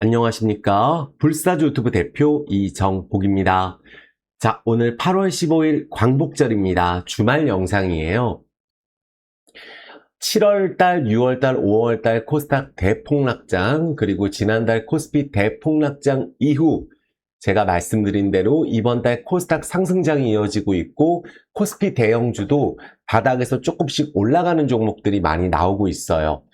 안녕하십니까. 불사조 유튜브 대표 이정복입니다. 자, 오늘 8월 15일 광복절입니다. 주말 영상이에요. 7월달, 6월달, 5월달 코스닥 대폭락장, 그리고 지난달 코스피 대폭락장 이후 제가 말씀드린 대로 이번 달 코스닥 상승장이 이어지고 있고 코스피 대형주도 바닥에서 조금씩 올라가는 종목들이 많이 나오고 있어요.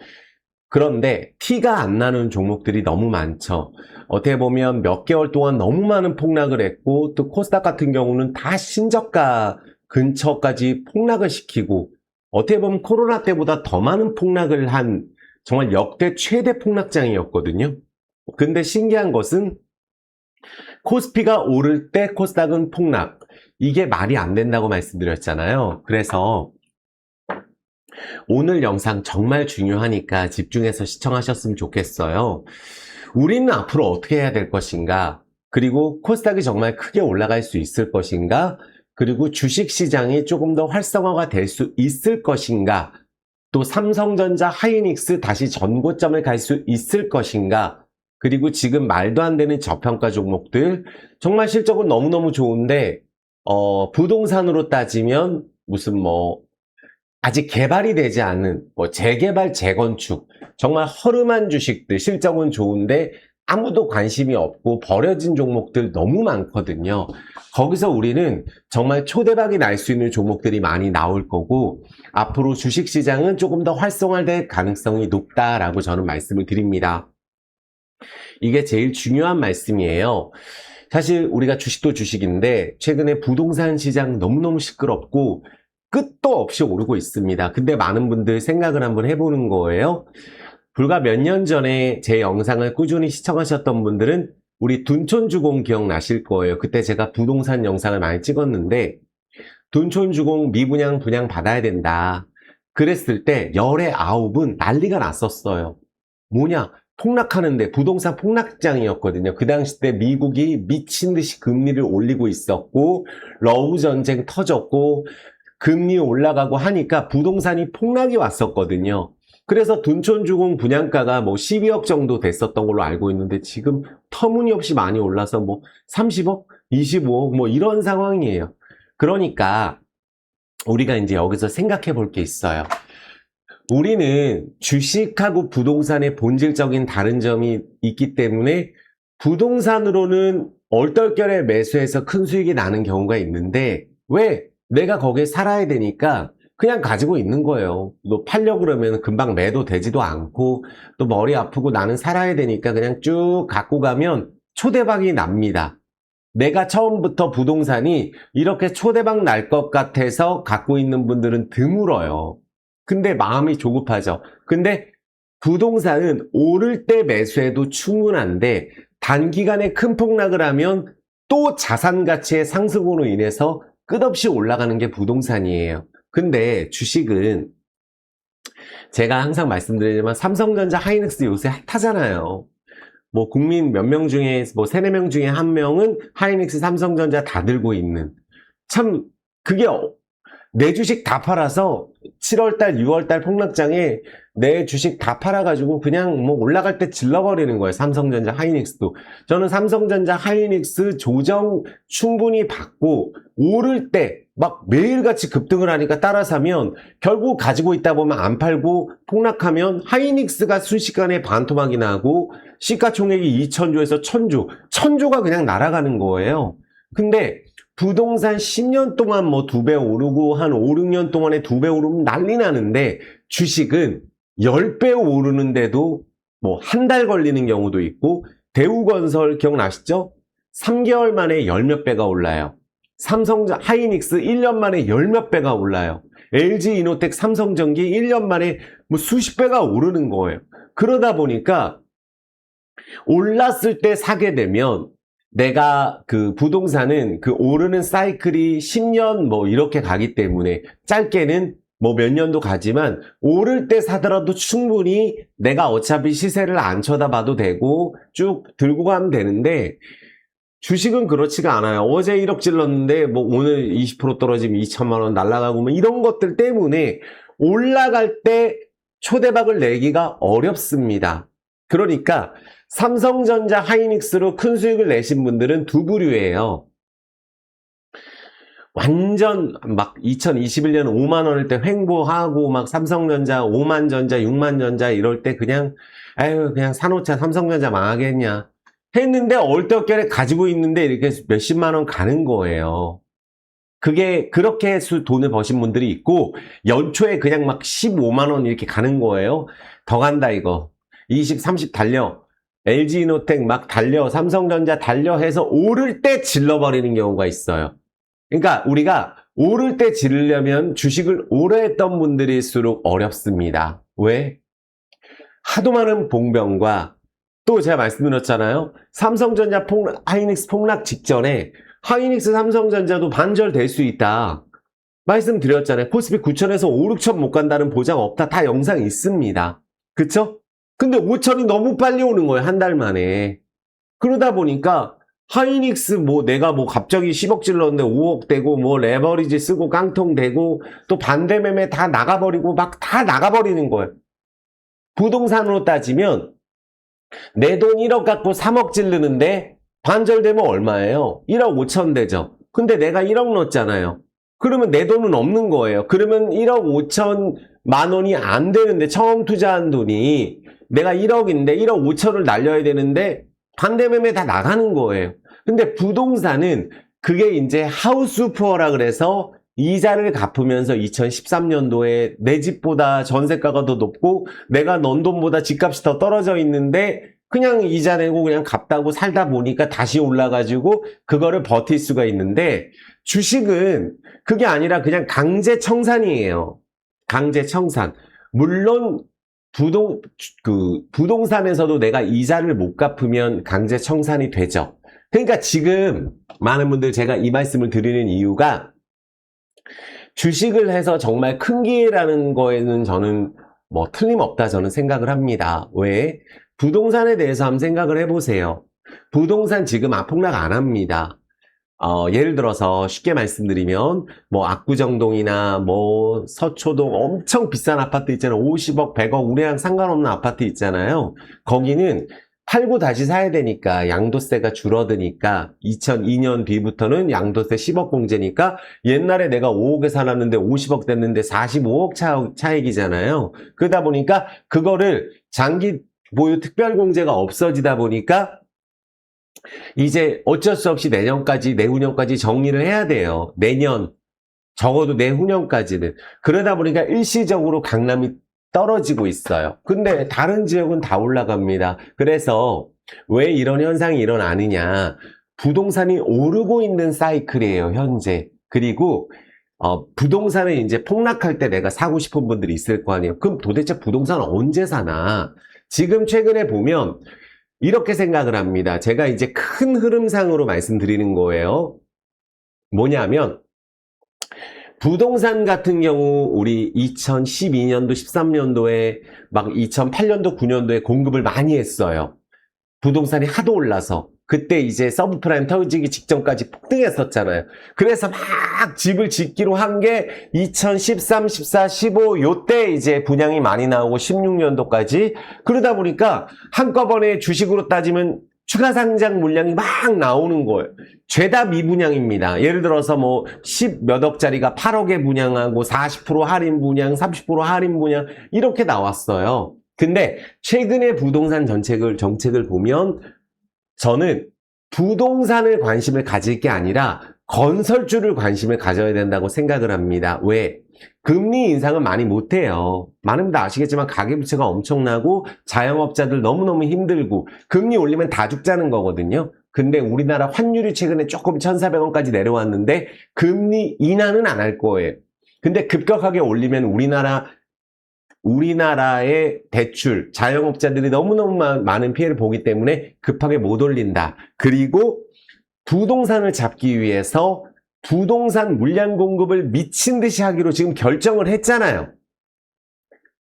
그런데 티가 안 나는 종목들이 너무 많죠. 어떻게 보면 몇 개월 동안 너무 많은 폭락을 했고 또 코스닥 같은 경우는 다 신저가 근처까지 폭락을 시키고 어떻게 보면 코로나 때보다 더 많은 폭락을 한 정말 역대 최대 폭락장이었거든요. 근데 신기한 것은 코스피가 오를 때 코스닥은 폭락. 이게 말이 안 된다고 말씀드렸잖아요. 그래서 오늘 영상 정말 중요하니까 집중해서 시청하셨으면 좋겠어요. 우리는 앞으로 어떻게 해야 될 것인가? 그리고 코스닥이 정말 크게 올라갈 수 있을 것인가? 그리고 주식시장이 조금 더 활성화가 될 수 있을 것인가? 또 삼성전자, 하이닉스 다시 전고점을 갈 수 있을 것인가? 그리고 지금 말도 안 되는 저평가 종목들 정말 실적은 너무너무 좋은데 부동산으로 따지면 무슨 아직 개발이 되지 않은 재개발, 재건축 정말 허름한 주식들 실적은 좋은데 아무도 관심이 없고 버려진 종목들 너무 많거든요. 거기서 우리는 정말 초대박이 날 수 있는 종목들이 많이 나올 거고 앞으로 주식시장은 조금 더 활성화될 가능성이 높다라고 저는 말씀을 드립니다. 이게 제일 중요한 말씀이에요. 사실 우리가 주식도 주식인데 최근에 부동산 시장 너무너무 시끄럽고 끝도 없이 오르고 있습니다. 근데 많은 분들 생각을 한번 해보는 거예요. 불과 몇 년 전에 제 영상을 꾸준히 시청하셨던 분들은 우리 둔촌주공 기억나실 거예요. 그때 제가 부동산 영상을 많이 찍었는데 둔촌주공 미분양 분양 받아야 된다. 그랬을 때 열의 아홉은 난리가 났었어요. 뭐냐? 폭락하는데 부동산 폭락장이었거든요. 그 당시 때 미국이 미친 듯이 금리를 올리고 있었고 러우 전쟁 터졌고 금리 올라가고 하니까 부동산이 폭락이 왔었거든요. 그래서 둔촌주공 분양가가 12억 정도 됐었던 걸로 알고 있는데 지금 터무니없이 많이 올라서 30억, 25억 이런 상황이에요. 그러니까 우리가 이제 여기서 생각해 볼 게 있어요. 우리는 주식하고 부동산의 본질적인 다른 점이 있기 때문에 부동산으로는 얼떨결에 매수해서 큰 수익이 나는 경우가 있는데 왜? 내가 거기에 살아야 되니까 그냥 가지고 있는 거예요. 너 팔려고 그러면 금방 매도되지도 않고 또 머리 아프고 나는 살아야 되니까 그냥 쭉 갖고 가면 초대박이 납니다. 내가 처음부터 부동산이 이렇게 초대박 날 것 같아서 갖고 있는 분들은 드물어요. 근데 마음이 조급하죠. 근데 부동산은 오를 때 매수해도 충분한데 단기간에 큰 폭락을 하면 또 자산 가치의 상승으로 인해서 끝없이 올라가는 게 부동산이에요. 근데 주식은 제가 항상 말씀드리지만 삼성전자, 하이닉스 요새 핫하잖아요. 국민 몇 명 중에 3, 4명 중에 한 명은 하이닉스, 삼성전자 다 들고 있는 참 그게 내 주식 다 팔아서 7월달, 6월달 폭락장에 내 주식 다 팔아가지고 그냥 올라갈 때 질러버리는 거예요. 삼성전자, 하이닉스도. 저는 삼성전자, 하이닉스 조정 충분히 받고 오를 때 매일같이 급등을 하니까 따라 사면 결국 가지고 있다 보면 안 팔고 폭락하면 하이닉스가 순식간에 반토막이 나고 시가총액이 2,000조에서 1,000조, 1,000조가 그냥 날아가는 거예요. 근데 부동산 10년 동안 2배 오르고 한 5, 6년 동안에 2배 오르면 난리 나는데 주식은 10배 오르는데도 한 달 걸리는 경우도 있고 대우건설 기억나시죠? 3개월 만에 열 몇 배가 올라요. 삼성전자, 하이닉스 1년 만에 열 몇 배가 올라요. LG이노텍, 삼성전기 1년 만에 수십 배가 오르는 거예요. 그러다 보니까 올랐을 때 사게 되면 내가 그 부동산은 그 오르는 사이클이 10년 이렇게 가기 때문에 짧게는 몇 년도 가지만 오를 때 사더라도 충분히 내가 어차피 시세를 안 쳐다봐도 되고 쭉 들고 가면 되는데 주식은 그렇지가 않아요. 어제 1억 질렀는데 오늘 20% 떨어지면 2천만 원 날아가고 이런 것들 때문에 올라갈 때 초대박을 내기가 어렵습니다. 그러니까 삼성전자, 하이닉스로 큰 수익을 내신 분들은 두 부류예요. 완전 막 2021년 5만 원일 때 횡보하고 막 삼성전자 5만 전자, 6만 전자 이럴 때 그냥 아유 그냥 사놓자 삼성전자 망하겠냐 했는데 얼떨결에 가지고 있는데 이렇게 몇십만 원 가는 거예요. 그게 그렇게 해서 돈을 버신 분들이 있고 연초에 그냥 막 15만 원 이렇게 가는 거예요. 더 간다 이거. 20, 30 달려. LG이노텍 막 달려. 삼성전자 달려 해서 오를 때 질러버리는 경우가 있어요. 그러니까 우리가 오를 때 지르려면 주식을 오래 했던 분들일수록 어렵습니다. 왜? 하도 많은 봉변과 또 제가 말씀드렸잖아요. 삼성전자 하이닉스 폭락 직전에 하이닉스 삼성전자도 반절될 수 있다. 말씀드렸잖아요. 코스피 9천에서 5, 6천 못 간다는 보장 없다. 다 영상 있습니다. 그쵸? 근데 5천이 너무 빨리 오는 거예요. 한 달 만에. 그러다 보니까 하이닉스 내가 갑자기 10억 질렀는데 5억 되고 레버리지 쓰고 깡통 되고 또 반대 매매 다 나가버리고 막 다 나가버리는 거예요. 부동산으로 따지면 내 돈 1억 갖고 3억 질르는데 반절되면 얼마예요? 1억 5천 되죠. 근데 내가 1억 넣었잖아요. 그러면 내 돈은 없는 거예요. 그러면 1억 5천만 원이 안 되는데 처음 투자한 돈이 내가 1억인데 1억 5천을 날려야 되는데 반대 매매 다 나가는 거예요. 근데 부동산은 그게 이제 하우스 푸어라 그래서 이자를 갚으면서 2013년도에 내 집보다 전세가가 더 높고 내가 넌 돈보다 집값이 더 떨어져 있는데 그냥 이자 내고 그냥 갚다고 살다 보니까 다시 올라가지고 그거를 버틸 수가 있는데 주식은 그게 아니라 그냥 강제 청산이에요. 강제 청산. 물론 부동산에서도 내가 이자를 못 갚으면 강제 청산이 되죠. 그러니까 지금 많은 분들 제가 이 말씀을 드리는 이유가 주식을 해서 정말 큰 기회라는 거에는 저는 틀림없다 저는 생각을 합니다. 왜? 부동산에 대해서 한번 생각을 해보세요. 부동산 지금 폭락 안 합니다. 예를 들어서 쉽게 말씀드리면 압구정동이나 서초동 엄청 비싼 아파트 있잖아요. 50억, 100억 우리랑 상관없는 아파트 있잖아요. 거기는 팔고 다시 사야 되니까 양도세가 줄어드니까 2002년 뒤부터는 양도세 10억 공제니까 옛날에 내가 5억에 살았는데 50억 됐는데 45억 차익이잖아요. 그러다 보니까 그거를 장기 보유 특별 공제가 없어지다 보니까 이제 어쩔 수 없이 내후년까지 정리를 해야 돼요. 내년, 적어도 내후년까지는. 그러다 보니까 일시적으로 강남이 떨어지고 있어요. 근데 다른 지역은 다 올라갑니다. 그래서 왜 이런 현상이 일어나느냐. 부동산이 오르고 있는 사이클이에요, 현재. 그리고 부동산에 이제 폭락할 때 내가 사고 싶은 분들이 있을 거 아니에요. 그럼 도대체 부동산 언제 사나? 지금 최근에 보면 이렇게 생각을 합니다. 제가 이제 큰 흐름상으로 말씀드리는 거예요. 뭐냐면 부동산 같은 경우 우리 2012년도, 13년도에 막 2008년도, 9년도에 공급을 많이 했어요. 부동산이 하도 올라서. 그때 이제 서브프라임 터지기 직전까지 폭등했었잖아요. 그래서 막 집을 짓기로 한 게 2013, 14, 15 요때 이제 분양이 많이 나오고 16년도까지 그러다 보니까 한꺼번에 주식으로 따지면 추가 상장 물량이 막 나오는 거예요. 죄다 미분양입니다. 예를 들어서 10 몇 억짜리가 8억에 분양하고 40% 할인 분양, 30% 할인 분양 이렇게 나왔어요. 근데 최근에 부동산 정책을 보면 저는 부동산을 관심을 가질 게 아니라 건설주를 관심을 가져야 된다고 생각을 합니다. 왜? 금리 인상은 많이 못해요. 많은 분들 아시겠지만 가계부채가 엄청나고 자영업자들 너무너무 힘들고 금리 올리면 다 죽자는 거거든요. 근데 우리나라 환율이 최근에 조금 1,400원까지 내려왔는데 금리 인하는 안 할 거예요. 근데 급격하게 올리면 우리나라의 대출, 자영업자들이 너무너무 많은 피해를 보기 때문에 급하게 못 올린다. 그리고 부동산을 잡기 위해서 부동산 물량 공급을 미친 듯이 하기로 지금 결정을 했잖아요.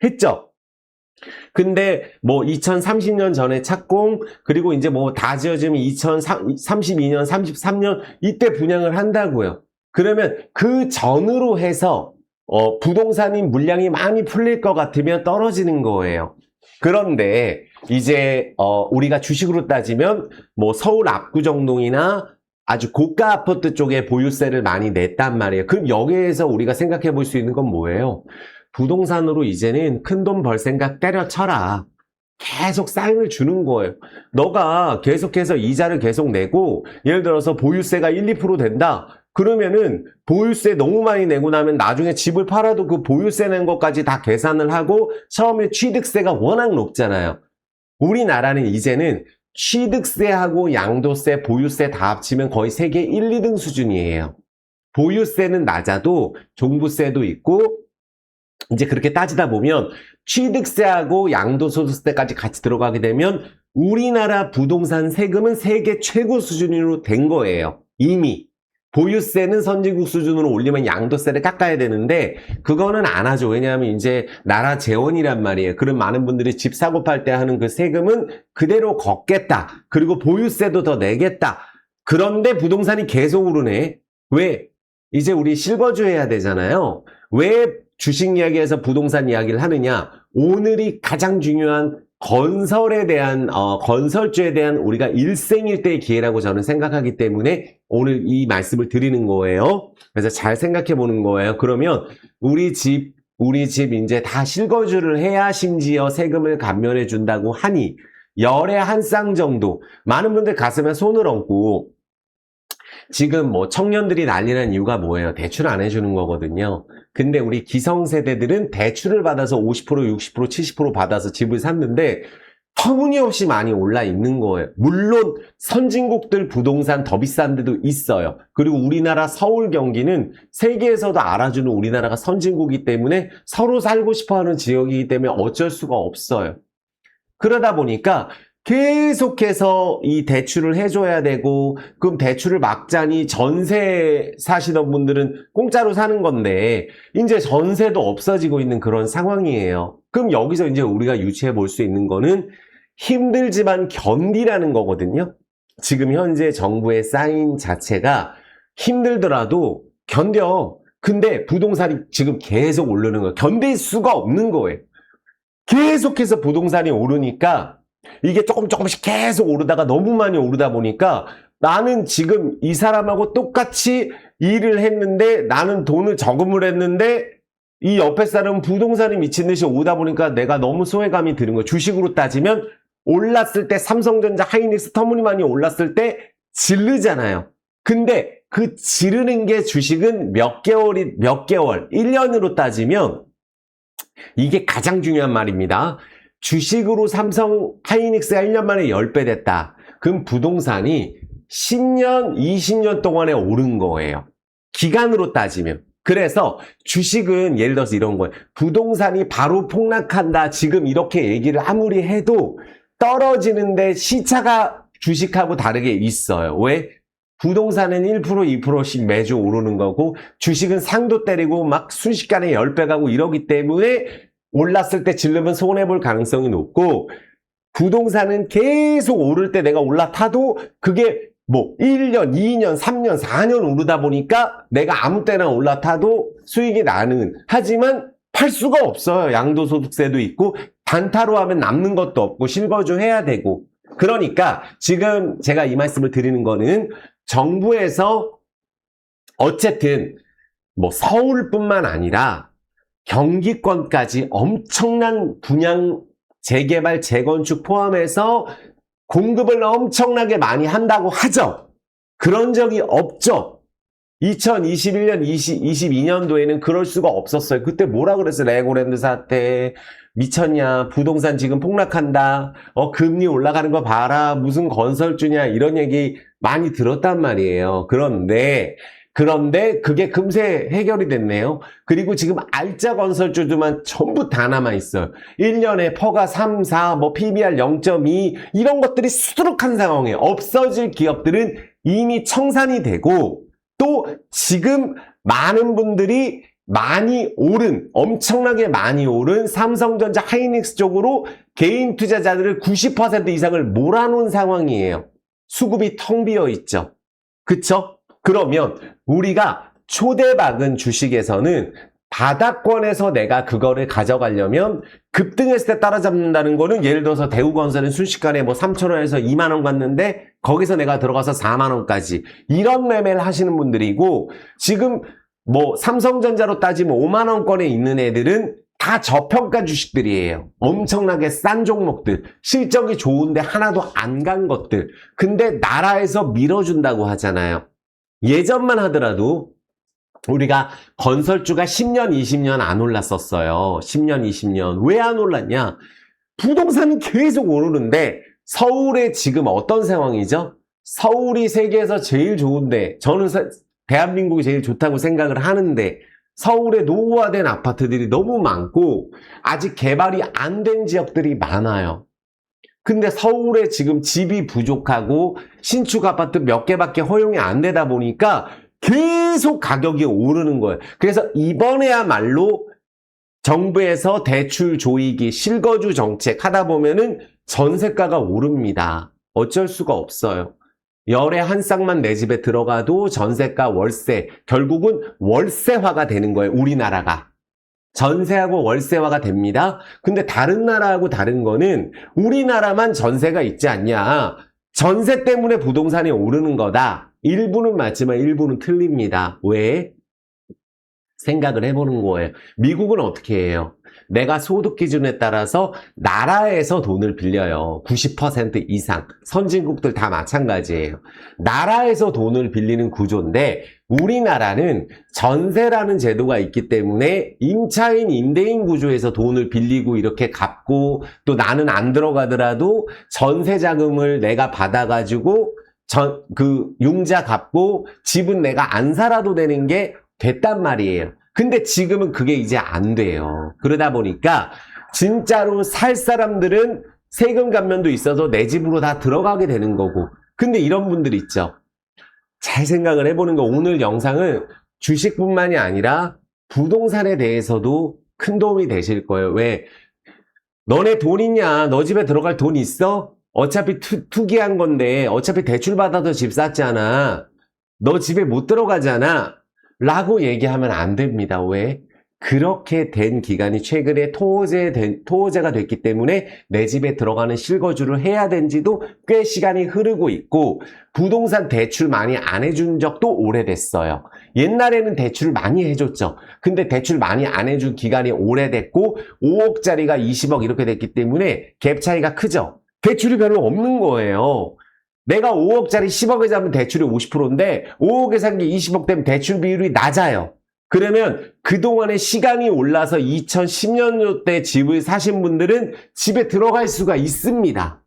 했죠? 근데 2030년 전에 착공, 그리고 이제 다 지어지면 2032년, 33년 이때 분양을 한다고요. 그러면 그 전으로 해서 부동산인 물량이 많이 풀릴 것 같으면 떨어지는 거예요. 그런데 이제 우리가 주식으로 따지면 뭐 서울 압구정동이나 아주 고가 아파트 쪽에 보유세를 많이 냈단 말이에요. 그럼 여기에서 우리가 생각해 볼 수 있는 건 뭐예요? 부동산으로 이제는 큰돈 벌 생각 때려쳐라. 계속 사인을 주는 거예요. 너가 계속해서 이자를 계속 내고 예를 들어서 보유세가 1, 2% 된다. 그러면은 보유세 너무 많이 내고 나면 나중에 집을 팔아도 그 보유세 낸 것까지 다 계산을 하고 처음에 취득세가 워낙 높잖아요. 우리나라는 이제는 취득세하고 양도세, 보유세 다 합치면 거의 세계 1, 2등 수준이에요. 보유세는 낮아도 종부세도 있고 이제 그렇게 따지다 보면 취득세하고 양도소득세까지 같이 들어가게 되면 우리나라 부동산 세금은 세계 최고 수준으로 된 거예요. 이미. 보유세는 선진국 수준으로 올리면 양도세를 깎아야 되는데 그거는 안 하죠. 왜냐하면 이제 나라 재원이란 말이에요. 그럼 많은 분들이 집 사고 팔 때 하는 그 세금은 그대로 걷겠다. 그리고 보유세도 더 내겠다. 그런데 부동산이 계속 오르네. 왜? 이제 우리 실거주 해야 되잖아요. 왜 주식 이야기에서 부동산 이야기를 하느냐? 오늘이 가장 중요한 건설에 대한 건설주에 대한 우리가 일생일대의 기회라고 저는 생각하기 때문에 오늘 이 말씀을 드리는 거예요. 그래서 잘 생각해 보는 거예요. 그러면 우리 집 이제 다 실거주를 해야 심지어 세금을 감면해 준다고 하니 열에 한 쌍 정도 많은 분들 가슴에 손을 얹고 지금 뭐 청년들이 난리난 이유가 뭐예요? 대출 안 해주는 거거든요. 근데 우리 기성세대들은 대출을 받아서 50%, 60%, 70% 받아서 집을 샀는데 터무니없이 많이 올라 있는 거예요. 물론 선진국들 부동산 더 비싼 데도 있어요. 그리고 우리나라 서울 경기는 세계에서도 알아주는 우리나라가 선진국이기 때문에 서로 살고 싶어하는 지역이기 때문에 어쩔 수가 없어요. 그러다 보니까 계속해서 이 대출을 해줘야 되고 그럼 대출을 막자니 전세 사시던 분들은 공짜로 사는 건데 이제 전세도 없어지고 있는 그런 상황이에요. 그럼 여기서 이제 우리가 유추해 볼 수 있는 거는 힘들지만 견디라는 거거든요. 지금 현재 정부의 사인 자체가 힘들더라도 견뎌. 근데 부동산이 지금 계속 오르는 거예요. 견딜 수가 없는 거예요. 계속해서 부동산이 오르니까 이게 조금씩 계속 오르다가 너무 많이 오르다 보니까 나는 지금 이 사람하고 똑같이 일을 했는데 나는 돈을 저금을 했는데 이 옆에 사람은 부동산이 미친 듯이 오다 보니까 내가 너무 소외감이 드는 거예요. 주식으로 따지면 올랐을 때 삼성전자, 하이닉스 터무니많이 올랐을 때 지르잖아요. 근데 그 지르는 게 주식은 몇 개월, 1년으로 따지면 이게 가장 중요한 말입니다. 주식으로 삼성 하이닉스가 1년 만에 10배 됐다. 그럼 부동산이 10년, 20년 동안에 오른 거예요. 기간으로 따지면. 그래서 주식은 예를 들어서 이런 거예요. 부동산이 바로 폭락한다. 지금 이렇게 얘기를 아무리 해도 떨어지는데 시차가 주식하고 다르게 있어요. 왜? 부동산은 1%, 2%씩 매주 오르는 거고 주식은 상도 때리고 막 순식간에 10배 가고 이러기 때문에 올랐을 때 질르면 손해볼 가능성이 높고 부동산은 계속 오를 때 내가 올라타도 그게 뭐 1년, 2년, 3년, 4년 오르다 보니까 내가 아무 때나 올라타도 수익이 나는 하지만 팔 수가 없어요. 양도소득세도 있고 단타로 하면 남는 것도 없고 실거주 해야 되고 그러니까 지금 제가 이 말씀을 드리는 거는 정부에서 어쨌든 뭐 서울뿐만 아니라 경기권까지 엄청난 분양, 재개발, 재건축 포함해서 공급을 엄청나게 많이 한다고 하죠. 그런 적이 없죠. 2021년, 22년도에는 그럴 수가 없었어요. 그때 뭐라 그랬어요? 레고랜드 사태. 미쳤냐? 부동산 지금 폭락한다. 금리 올라가는 거 봐라. 무슨 건설주냐? 이런 얘기 많이 들었단 말이에요. 그런데 그게 금세 해결이 됐네요. 그리고 지금 알짜 건설주들만 전부 다 남아있어요. 1년에 퍼가 3, 4, 뭐 PBR 0.2 이런 것들이 수두룩한 상황이에요. 없어질 기업들은 이미 청산이 되고 또 지금 많은 분들이 엄청나게 많이 오른 삼성전자 하이닉스 쪽으로 개인 투자자들을 90% 이상을 몰아놓은 상황이에요. 수급이 텅 비어 있죠. 그쵸? 그러면 우리가 초대박은 주식에서는 바닥권에서 내가 그거를 가져가려면 급등했을 때 따라잡는다는 거는 예를 들어서 대우건설은 순식간에 뭐 3,000원에서 2만 원 갔는데 거기서 내가 들어가서 4만 원까지 이런 매매를 하시는 분들이고 지금 뭐 삼성전자로 따지면 5만 원권에 있는 애들은 다 저평가 주식들이에요. 엄청나게 싼 종목들, 실적이 좋은데 하나도 안 간 것들. 근데 나라에서 밀어준다고 하잖아요. 예전만 하더라도 우리가 건설주가 10년, 20년 안 올랐었어요. 10년, 20년. 왜 안 올랐냐? 부동산이 계속 오르는데 서울에 지금 어떤 상황이죠? 서울이 세계에서 제일 좋은데 저는 대한민국이 제일 좋다고 생각을 하는데 서울에 노후화된 아파트들이 너무 많고 아직 개발이 안 된 지역들이 많아요. 근데 서울에 지금 집이 부족하고 신축 아파트 몇 개밖에 허용이 안 되다 보니까 계속 가격이 오르는 거예요. 그래서 이번에야말로 정부에서 대출 조이기, 실거주 정책 하다 보면은 전세가가 오릅니다. 어쩔 수가 없어요. 열에 한 쌍만 내 집에 들어가도 전세가, 월세, 결국은 월세화가 되는 거예요. 우리나라가. 전세하고 월세화가 됩니다. 근데 다른 나라하고 다른 거는 우리나라만 전세가 있지 않냐. 전세 때문에 부동산이 오르는 거다. 일부는 맞지만 일부는 틀립니다. 왜? 생각을 해보는 거예요. 미국은 어떻게 해요? 내가 소득 기준에 따라서 나라에서 돈을 빌려요. 90% 이상. 선진국들 다 마찬가지예요. 나라에서 돈을 빌리는 구조인데 우리나라는 전세라는 제도가 있기 때문에 임차인, 임대인 구조에서 돈을 빌리고 이렇게 갚고 또 나는 안 들어가더라도 전세 자금을 내가 받아가지고 융자 갚고 집은 내가 안 살아도 되는 게 됐단 말이에요. 근데 지금은 그게 이제 안 돼요. 그러다 보니까 진짜로 살 사람들은 세금 감면도 있어서 내 집으로 다 들어가게 되는 거고. 근데 이런 분들 있죠. 잘 생각을 해보는 거. 오늘 영상은 주식뿐만이 아니라 부동산에 대해서도 큰 도움이 되실 거예요. 왜? 너네 돈 있냐? 너 집에 들어갈 돈 있어? 어차피 투기한 건데 어차피 대출 받아서 집 샀잖아. 너 집에 못 들어가잖아. 라고 얘기하면 안 됩니다. 왜? 그렇게 된 기간이 최근에 토호제가 됐기 때문에 내 집에 들어가는 실거주를 해야 된 지도 꽤 시간이 흐르고 있고 부동산 대출 많이 안 해준 적도 오래됐어요. 옛날에는 대출을 많이 해줬죠. 근데 대출 많이 안 해준 기간이 오래됐고 5억짜리가 20억 이렇게 됐기 때문에 갭 차이가 크죠. 대출이 별로 없는 거예요. 내가 5억짜리 10억에 잡으면 대출이 50%인데 5억에 산 게 20억 되면 대출 비율이 낮아요. 그러면 그동안에 시간이 올라서 2010년도 때 집을 사신 분들은 집에 들어갈 수가 있습니다.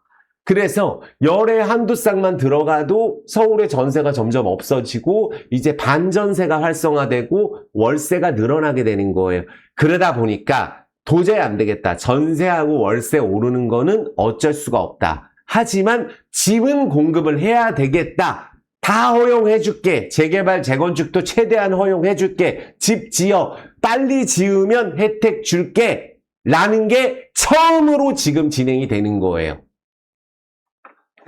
그래서 열에 한두 쌍만 들어가도 서울의 전세가 점점 없어지고 이제 반전세가 활성화되고 월세가 늘어나게 되는 거예요. 그러다 보니까 도저히 안 되겠다. 전세하고 월세 오르는 거는 어쩔 수가 없다. 하지만 집은 공급을 해야 되겠다. 다 허용해줄게. 재개발, 재건축도 최대한 허용해줄게. 집 지어. 빨리 지으면 혜택 줄게. 라는 게 처음으로 지금 진행이 되는 거예요.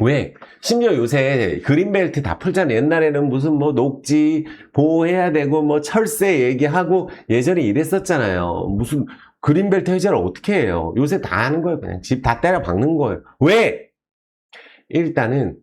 왜? 심지어 요새 그린벨트 다 풀잖아요. 옛날에는 무슨 뭐 녹지 보호해야 되고 뭐 철새 얘기하고 예전에 이랬었잖아요. 무슨 그린벨트 해제를 어떻게 해요? 요새 다 하는 거예요. 그냥 집 다 때려 박는 거예요. 왜? 일단은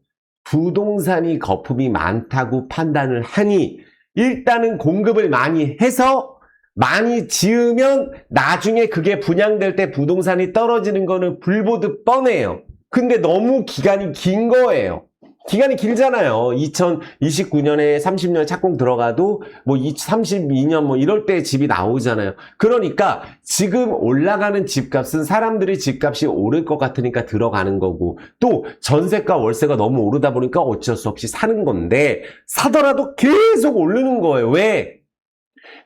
부동산이 거품이 많다고 판단을 하니 일단은 공급을 많이 해서 많이 지으면 나중에 그게 분양될 때 부동산이 떨어지는 거는 불보듯 뻔해요. 근데 너무 기간이 긴 거예요. 기간이 길잖아요. 2029년에 30년에 착공 들어가도 뭐 32년 뭐 이럴 때 집이 나오잖아요. 그러니까 지금 올라가는 집값은 사람들이 집값이 오를 것 같으니까 들어가는 거고 또 전세가 월세가 너무 오르다 보니까 어쩔 수 없이 사는 건데 사더라도 계속 오르는 거예요. 왜?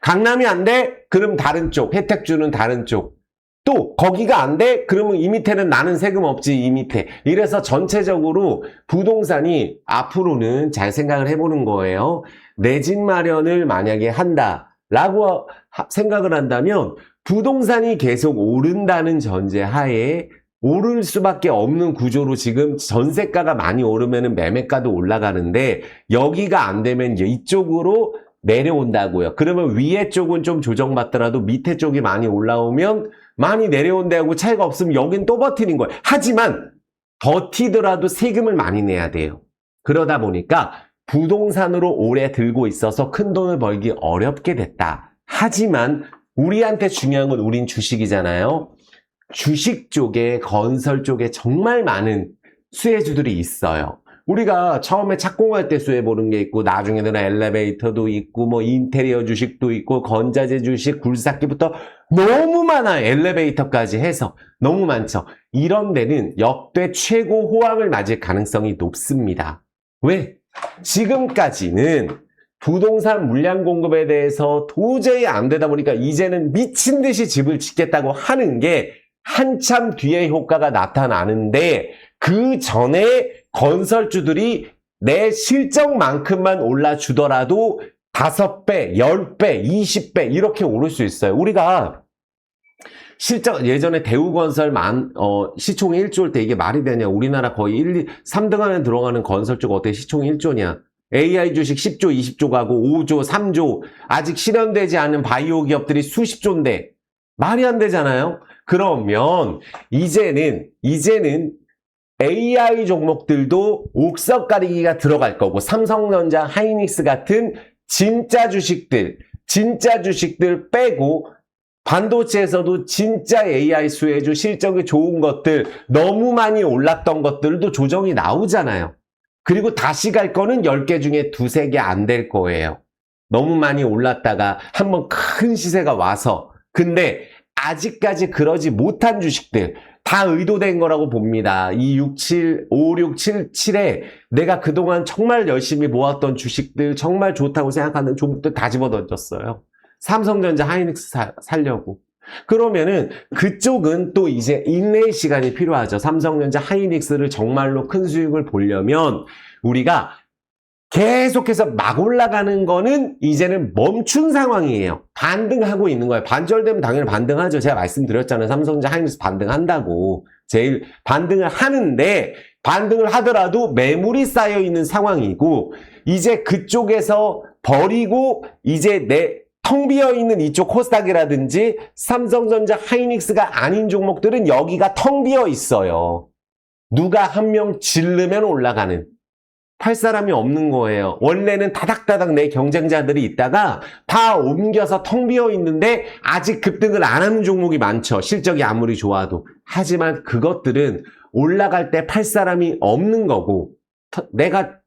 강남이 안 돼? 그럼 다른 쪽, 혜택 주는 다른 쪽. 또 거기가 안 돼? 그러면 이 밑에는 나는 세금 없지 이 밑에. 이래서 전체적으로 부동산이 앞으로는 잘 생각을 해보는 거예요. 내 집 마련을 만약에 한다라고 생각을 한다면 부동산이 계속 오른다는 전제하에 오를 수밖에 없는 구조로 지금 전세가가 많이 오르면 매매가도 올라가는데 여기가 안 되면 이쪽으로 내려온다고요. 그러면 위에 쪽은 좀 조정받더라도 밑에 쪽이 많이 올라오면 많이 내려온다고 차이가 없으면 여긴 또 버티는 거예요. 하지만 버티더라도 세금을 많이 내야 돼요. 그러다 보니까 부동산으로 오래 들고 있어서 큰 돈을 벌기 어렵게 됐다. 하지만 우리한테 중요한 건 우린 주식이잖아요. 주식 쪽에, 건설 쪽에 정말 많은 수혜주들이 있어요. 우리가 처음에 착공할 때 수혜 보는 게 있고, 나중에는 엘리베이터도 있고, 뭐 인테리어 주식도 있고, 건자재 주식, 굴삭기부터 너무 많아요. 엘리베이터까지 해서 너무 많죠. 이런 데는 역대 최고 호황을 맞을 가능성이 높습니다. 왜? 지금까지는 부동산 물량 공급에 대해서 도저히 안 되다 보니까 이제는 미친 듯이 집을 짓겠다고 하는 게 한참 뒤에 효과가 나타나는데, 그 전에 건설주들이 내 실적만큼만 올라주더라도 5배, 10배, 20배 이렇게 오를 수 있어요. 우리가 실적 예전에 대우건설 시총이 1조일 때 이게 말이 되냐. 우리나라 거의 3등 안에 들어가는 건설주가 어떻게 시총이 1조냐. AI 주식 10조, 20조 가고 5조, 3조 아직 실현되지 않은 바이오 기업들이 수십 조인데 말이 안 되잖아요. 그러면 이제는 AI 종목들도 옥석 가리기가 들어갈 거고, 삼성전자, 하이닉스 같은 진짜 주식들 빼고 반도체에서도 진짜 AI 수혜주 실적이 좋은 것들, 너무 많이 올랐던 것들도 조정이 나오잖아요. 그리고 다시 갈 거는 10개 중에 2-3개 안 될 거예요. 너무 많이 올랐다가 한번 큰 시세가 와서. 근데 아직까지 그러지 못한 주식들 다 의도된 거라고 봅니다. 이 5, 6, 7, 7에 내가 그동안 정말 열심히 모았던 주식들, 정말 좋다고 생각하는 종목들 다 집어던졌어요. 삼성전자, 하이닉스 살려고. 그러면은 그쪽은 또 이제 인내의 시간이 필요하죠. 삼성전자, 하이닉스를 정말로 큰 수익을 보려면 우리가 계속해서 막 올라가는 거는 이제는 멈춘 상황이에요. 반등하고 있는 거예요. 반절되면 당연히 반등하죠. 제가 말씀드렸잖아요. 삼성전자, 하이닉스 반등한다고. 제일 반등을 하는데, 반등을 하더라도 매물이 쌓여 있는 상황이고, 이제 그쪽에서 버리고 이제 텅 비어 있는 이쪽 코스닥이라든지 삼성전자, 하이닉스가 아닌 종목들은 여기가 텅 비어 있어요. 누가 한 명 질르면 올라가는. 팔 사람이 없는 거예요. 원래는 다닥다닥 내 경쟁자들이 있다가 다 옮겨서 텅 비어 있는데 아직 급등을 안 하는 종목이 많죠. 실적이 아무리 좋아도. 하지만 그것들은 올라갈 때 팔 사람이 없는 거고, 내가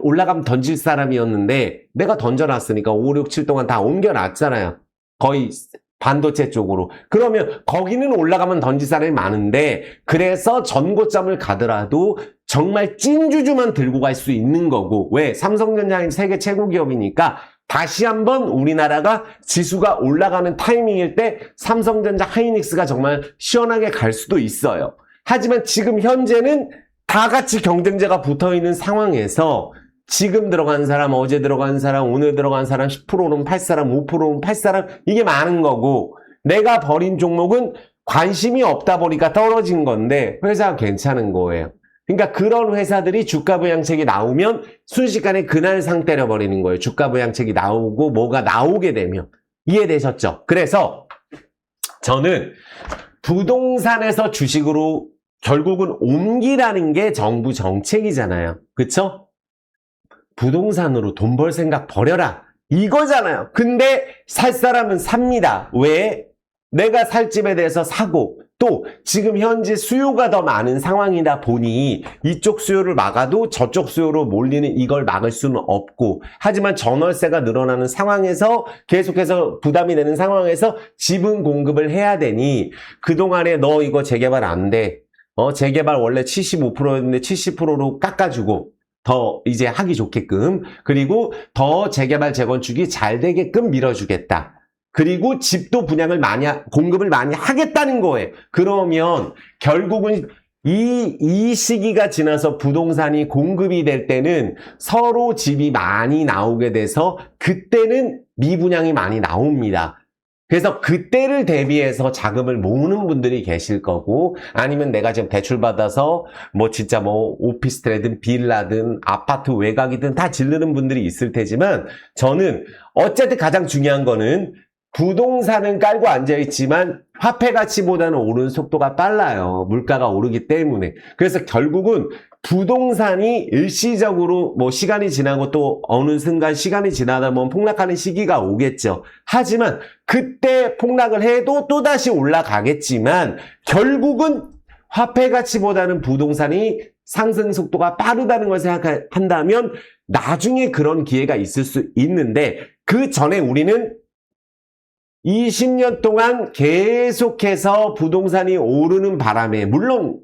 올라가면 던질 사람이었는데 내가 던져놨으니까 5, 6, 7 동안 다 옮겨놨잖아요. 거의 반도체 쪽으로. 그러면 거기는 올라가면 던질 사람이 많은데, 그래서 전고점을 가더라도 정말 찐주주만 들고 갈 수 있는 거고. 왜? 삼성전자는 세계 최고 기업이니까 다시 한번 우리나라가 지수가 올라가는 타이밍일 때 삼성전자, 하이닉스가 정말 시원하게 갈 수도 있어요. 하지만 지금 현재는 다 같이 경쟁자가 붙어있는 상황에서 지금 들어간 사람, 어제 들어간 사람, 오늘 들어간 사람, 10%는 팔 사람, 5%는 팔 사람, 이게 많은 거고, 내가 버린 종목은 관심이 없다 보니까 떨어진 건데 회사가 괜찮은 거예요. 그러니까 그런 회사들이 주가 부양책이 나오면 순식간에 그날 상 때려버리는 거예요. 주가 부양책이 나오고 뭐가 나오게 되면. 이해되셨죠? 그래서 저는 부동산에서 주식으로 결국은 옮기라는 게 정부 정책이잖아요. 그쵸? 부동산으로 돈 벌 생각 버려라. 이거잖아요. 근데 살 사람은 삽니다. 왜? 내가 살 집에 대해서 사고, 또 지금 현재 수요가 더 많은 상황이다 보니 이쪽 수요를 막아도 저쪽 수요로 몰리는 이걸 막을 수는 없고, 하지만 전월세가 늘어나는 상황에서 계속해서 부담이 되는 상황에서 지분 공급을 해야 되니, 그동안에 너 이거 재개발 안 돼. 재개발 원래 75%였는데 70%로 깎아주고 더 이제 하기 좋게끔, 그리고 더 재개발 재건축이 잘 되게끔 밀어주겠다. 그리고 집도 공급을 많이 하겠다는 거예요. 그러면 결국은 이 시기가 지나서 부동산이 공급이 될 때는 서로 집이 많이 나오게 돼서 그때는 미분양이 많이 나옵니다. 그래서 그때를 대비해서 자금을 모으는 분들이 계실 거고, 아니면 내가 지금 대출 받아서 뭐 진짜 뭐 오피스텔이든 빌라든 아파트 외곽이든 다 지르는 분들이 있을 테지만, 저는 어쨌든 가장 중요한 거는 부동산은 깔고 앉아있지만 화폐 가치보다는 오르는 속도가 빨라요. 물가가 오르기 때문에. 그래서 결국은 부동산이 일시적으로 뭐 시간이 지나고 또 어느 순간 시간이 지나다 보면 폭락하는 시기가 오겠죠. 하지만 그때 폭락을 해도 또다시 올라가겠지만 결국은 화폐 가치보다는 부동산이 상승 속도가 빠르다는 걸 생각한다면 나중에 그런 기회가 있을 수 있는데, 그 전에 우리는 20년 동안 계속해서 부동산이 오르는 바람에, 물론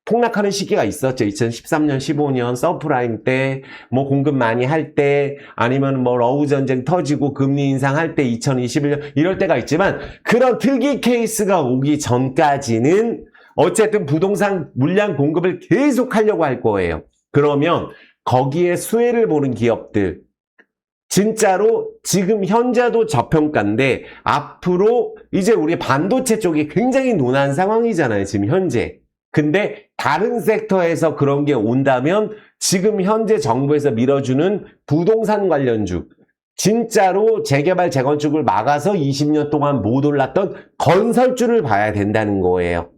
폭락하는 시기가 있었죠. 2013년, 15년 서프라임 때, 뭐 공급 많이 할 때, 아니면 뭐 러우 전쟁 터지고 금리 인상할 때 2021년 이럴 때가 있지만, 그런 특이 케이스가 오기 전까지는 어쨌든 부동산 물량 공급을 계속 하려고 할 거예요. 그러면 거기에 수혜를 보는 기업들, 진짜로 지금 현재도 저평가인데 앞으로 이제 우리 반도체 쪽이 굉장히 논한 상황이잖아요. 지금 현재. 근데 다른 섹터에서 그런 게 온다면 지금 현재 정부에서 밀어주는 부동산 관련주, 진짜로 재개발 재건축을 막아서 20년 동안 못 올랐던 건설주를 봐야 된다는 거예요.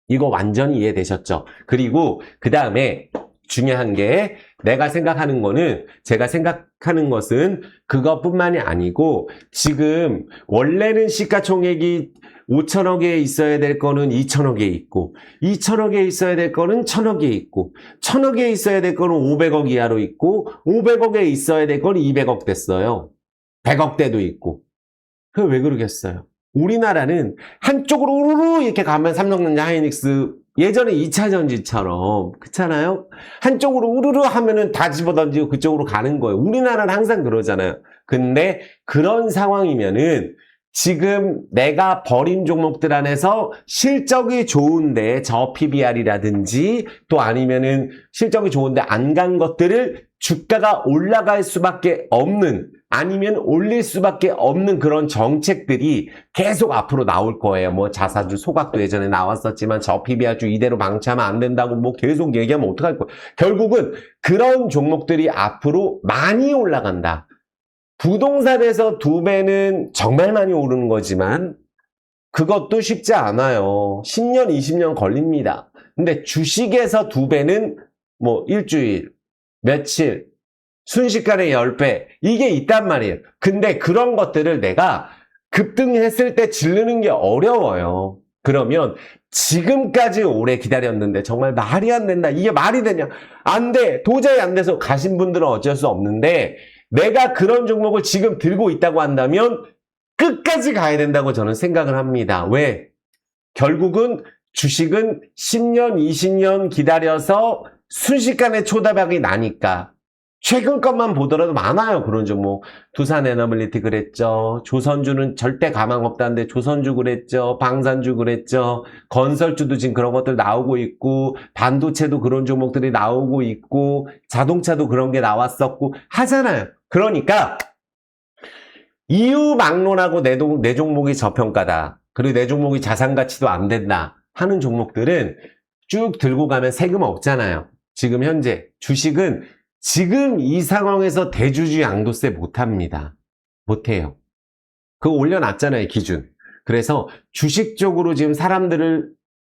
이거 완전히 이해되셨죠? 그리고 그 다음에 중요한 게, 내가 생각하는 거는, 제가 생각하는 것은 그것뿐만이 아니고, 지금 원래는 시가총액이 5천억에 있어야 될 거는 2천억에 있고, 2천억에 있어야 될 거는 1천억에 있고, 1천억에 있어야 될 거는 500억 이하로 있고, 500억에 있어야 될 거는 200억 됐어요. 100억대도 있고. 그게 왜 그러겠어요? 우리나라는 한쪽으로 우르르 이렇게 가면 삼성전자, 하이닉스, 예전에 2차전지처럼, 그렇잖아요? 한쪽으로 우르르 하면은 다 집어던지고 그쪽으로 가는 거예요. 우리나라는 항상 그러잖아요. 근데 그런 상황이면은 지금 내가 버린 종목들 안에서 실적이 좋은데 저 PBR이라든지 또 아니면은 실적이 좋은데 안 간 것들을 주가가 올라갈 수밖에 없는, 아니면 올릴 수밖에 없는 그런 정책들이 계속 앞으로 나올 거예요. 뭐 자사주 소각도 예전에 나왔었지만 저 PBR주 이대로 방치하면 안 된다고 뭐 계속 얘기하면 어떡할 거예요. 결국은 그런 종목들이 앞으로 많이 올라간다. 부동산에서 2배는 정말 많이 오르는 거지만 그것도 쉽지 않아요. 10년, 20년 걸립니다. 근데 주식에서 2배는 뭐 일주일, 며칠, 순식간에 10배, 이게 있단 말이에요. 근데 그런 것들을 내가 급등했을 때 지르는 게 어려워요. 그러면 지금까지 오래 기다렸는데 정말 말이 안 된다. 이게 말이 되냐? 안 돼. 도저히 안 돼서 가신 분들은 어쩔 수 없는데, 내가 그런 종목을 지금 들고 있다고 한다면 끝까지 가야 된다고 저는 생각을 합니다. 왜? 결국은 주식은 10년, 20년 기다려서 순식간에 초대박이 나니까. 최근 것만 보더라도 많아요. 그런 종목. 두산에너빌리티 그랬죠. 조선주는 절대 가망 없다는데 조선주 그랬죠. 방산주 그랬죠. 건설주도 지금 그런 것들 나오고 있고, 반도체도 그런 종목들이 나오고 있고, 자동차도 그런 게 나왔었고 하잖아요. 그러니까 이유 막론하고 내 종목이 저평가다, 그리고 내 종목이 자산가치도 안 된다 하는 종목들은 쭉 들고 가면 세금 없잖아요. 지금 현재 주식은 지금 이 상황에서 대주주 양도세 못합니다. 못해요. 그거 올려놨잖아요, 기준. 그래서 주식 쪽으로 지금 사람들을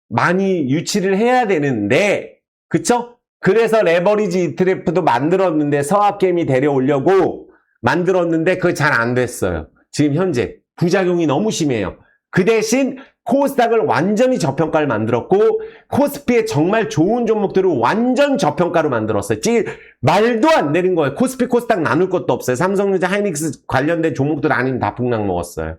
많이 유치를 해야 되는데, 그쵸? 그래서 레버리지 ETF도 만들었는데, 서학개미 데려오려고 만들었는데 그거 잘 안 됐어요. 지금 현재 부작용이 너무 심해요. 그 대신 코스닥을 완전히 저평가를 만들었고, 코스피의 정말 좋은 종목들을 완전 저평가로 만들었어요. 말도 안 되는 거예요. 코스피, 코스닥 나눌 것도 없어요. 삼성전자, 하이닉스 관련된 종목들 아니면 다 폭락 먹었어요.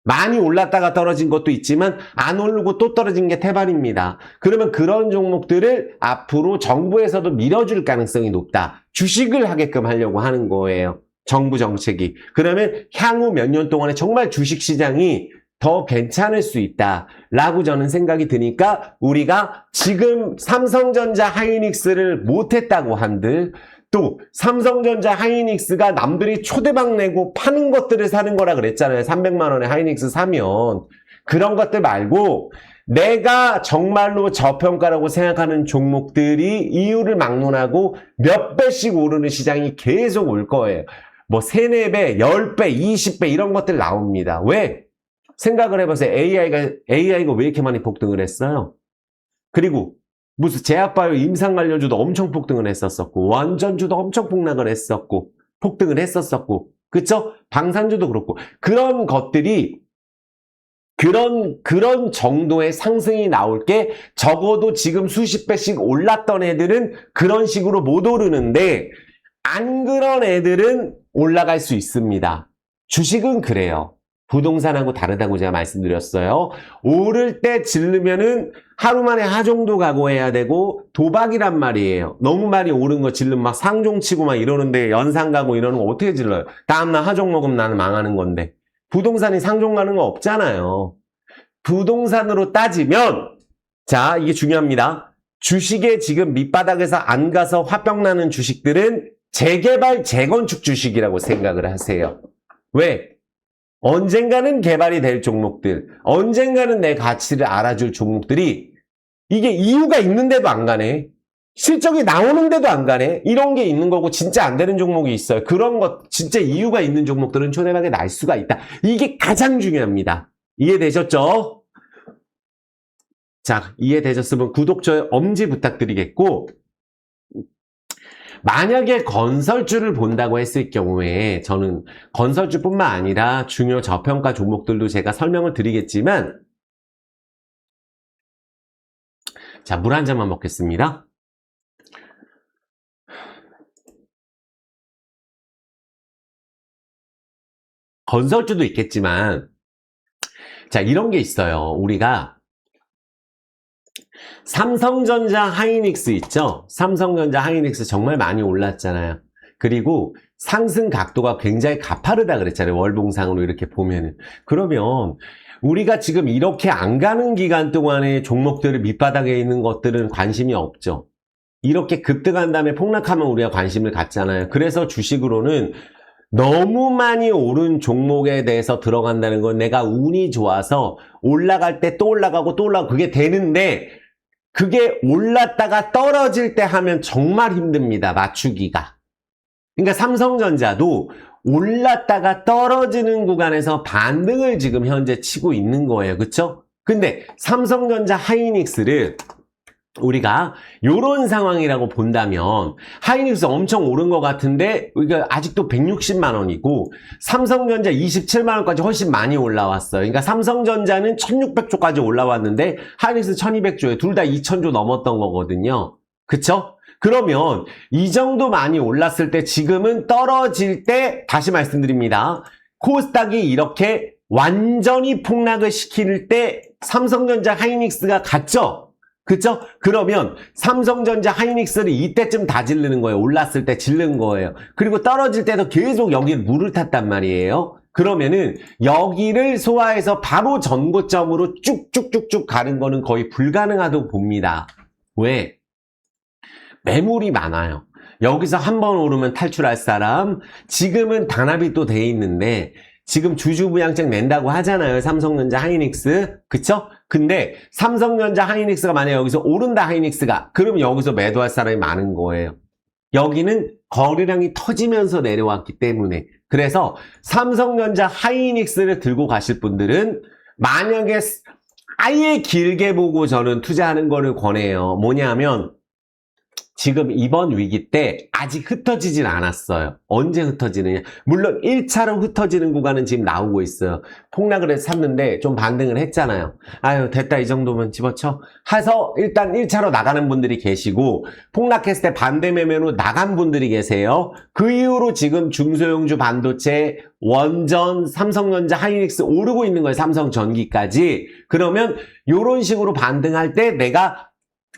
많이 올랐다가 떨어진 것도 있지만 안 오르고 또 떨어진 게 태반입니다. 그러면 그런 종목들을 앞으로 정부에서도 밀어줄 가능성이 높다. 주식을 하게끔 하려고 하는 거예요. 정부 정책이. 그러면 향후 몇 년 동안에 정말 주식시장이 더 괜찮을 수 있다라고 저는 생각이 드니까, 우리가 지금 삼성전자, 하이닉스를 못했다고 한들, 또 삼성전자 하이닉스가 남들이 초대박 내고 파는 것들을 사는 거라 그랬잖아요. 300만 원에 하이닉스 사면. 그런 것들 말고 내가 정말로 저평가라고 생각하는 종목들이 이유를 막론하고 몇 배씩 오르는 시장이 계속 올 거예요. 뭐 3, 4배, 10배, 20배 이런 것들 나옵니다. 왜? 생각을 해보세요. AI가 왜 이렇게 많이 폭등을 했어요? 그리고 무슨 제약바이오 임상관련주도 엄청 폭등을 했었었고 원전주도 엄청 폭락을 했었고 폭등을 했었었고 그쵸? 방산주도 그렇고 그런 것들이 그런 정도의 상승이 나올 게 적어도 지금 수십 배씩 올랐던 애들은 그런 식으로 못 오르는데 안 그런 애들은 올라갈 수 있습니다. 주식은 그래요. 부동산하고 다르다고 제가 말씀드렸어요. 오를 때 질르면은 하루 만에 하종도 각오해야 되고 도박이란 말이에요. 너무 많이 오른 거 질르면 막 상종 치고 막 이러는데 연상 가고 이러는 거 어떻게 질러요? 다음날 하종 먹으면 나는 망하는 건데. 부동산이 상종 가는 거 없잖아요. 부동산으로 따지면 자 이게 중요합니다. 주식에 지금 밑바닥에서 안 가서 화병 나는 주식들은 재개발 재건축 주식이라고 생각을 하세요. 왜? 언젠가는 개발이 될 종목들, 언젠가는 내 가치를 알아줄 종목들이 이게 이유가 있는데도 안 가네. 실적이 나오는데도 안 가네. 이런 게 있는 거고 진짜 안 되는 종목이 있어요. 그런 것 진짜 이유가 있는 종목들은 초대박에 날 수가 있다. 이게 가장 중요합니다. 이해되셨죠? 자, 이해되셨으면 구독, 좋아요, 엄지 부탁드리겠고 만약에 건설주를 본다고 했을 경우에 저는 건설주뿐만 아니라 중요 저평가 종목들도 제가 설명을 드리겠지만 자, 물 한 잔만 먹겠습니다. 건설주도 있겠지만 자, 이런 게 있어요. 우리가 삼성전자 하이닉스 있죠? 삼성전자 하이닉스 정말 많이 올랐잖아요. 그리고 상승 각도가 굉장히 가파르다 그랬잖아요. 월봉상으로 이렇게 보면은. 그러면 우리가 지금 이렇게 안 가는 기간 동안에 종목들을 밑바닥에 있는 것들은 관심이 없죠. 이렇게 급등한 다음에 폭락하면 우리가 관심을 갖잖아요. 그래서 주식으로는 너무 많이 오른 종목에 대해서 들어간다는 건 내가 운이 좋아서 올라갈 때 또 올라가고 또 올라가고 그게 되는데 그게 올랐다가 떨어질 때 하면 정말 힘듭니다. 맞추기가. 그러니까 삼성전자도 올랐다가 떨어지는 구간에서 반등을 지금 현재 치고 있는 거예요. 그쵸? 근데 삼성전자 하이닉스를 우리가 이런 상황이라고 본다면 하이닉스 엄청 오른 것 같은데 우리가 아직도 160만 원이고 삼성전자 27만 원까지 훨씬 많이 올라왔어요. 그러니까 삼성전자는 1600조까지 올라왔는데 하이닉스 1200조에 둘 다 2000조 넘었던 거거든요. 그쵸? 그러면 이 정도 많이 올랐을 때 지금은 떨어질 때 다시 말씀드립니다. 코스닥이 이렇게 완전히 폭락을 시킬 때 삼성전자 하이닉스가 갔죠? 그쵸? 그러면 삼성전자 하이닉스를 이때쯤 다 질르는 거예요. 올랐을 때 질른 거예요. 그리고 떨어질 때도 계속 여기를 물을 탔단 말이에요. 그러면은 여기를 소화해서 바로 전고점으로 쭉쭉쭉쭉 가는 거는 거의 불가능하다고 봅니다. 왜? 매물이 많아요. 여기서 한번 오르면 탈출할 사람, 지금은 단합이 또 돼 있는데 지금 주주부양책 낸다고 하잖아요. 삼성전자 하이닉스. 그쵸? 근데 삼성전자 하이닉스가 만약에 여기서 오른다 하이닉스가 그럼 여기서 매도할 사람이 많은 거예요. 여기는 거래량이 터지면서 내려왔기 때문에 그래서 삼성전자 하이닉스를 들고 가실 분들은 만약에 아예 길게 보고 저는 투자하는 거를 권해요. 뭐냐면 지금 이번 위기 때 아직 흩어지진 않았어요. 언제 흩어지느냐? 물론 1차로 흩어지는 구간은 지금 나오고 있어요. 폭락을 해서 샀는데 좀 반등을 했잖아요. 아유 됐다 이 정도면 집어쳐 해서 일단 1차로 나가는 분들이 계시고 폭락했을 때 반대 매매로 나간 분들이 계세요. 그 이후로 지금 중소형주 반도체, 원전, 삼성전자, 하이닉스 오르고 있는 거예요. 삼성전기까지. 그러면 이런 식으로 반등할 때 내가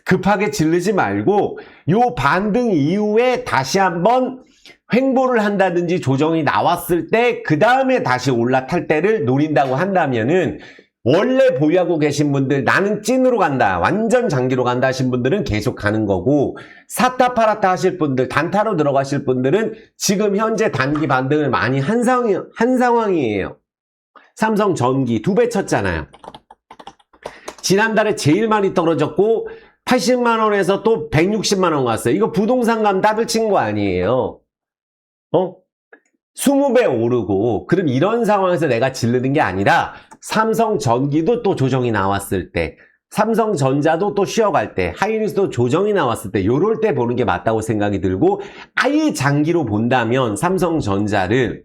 급하게 질르지 말고 요 반등 이후에 다시 한번 횡보를 한다든지 조정이 나왔을 때 그 다음에 다시 올라탈 때를 노린다고 한다면은 원래 보유하고 계신 분들 나는 찐으로 간다, 완전 장기로 간다 하신 분들은 계속 가는 거고, 샀다 팔았다 하실 분들, 단타로 들어가실 분들은 지금 현재 단기 반등을 많이 한 상황이에요. 삼성전기 2배 쳤잖아요. 지난달에 제일 많이 떨어졌고 80만원에서 또 160만원 갔어요. 이거 부동산 감 따블 친 거 아니에요. 20배 오르고. 그럼 이런 상황에서 내가 질르는 게 아니라 삼성전기도 또 조정이 나왔을 때, 삼성전자도 또 쉬어갈 때, 하이닉스도 조정이 나왔을 때, 요럴 때 보는 게 맞다고 생각이 들고, 아예 장기로 본다면 삼성전자를,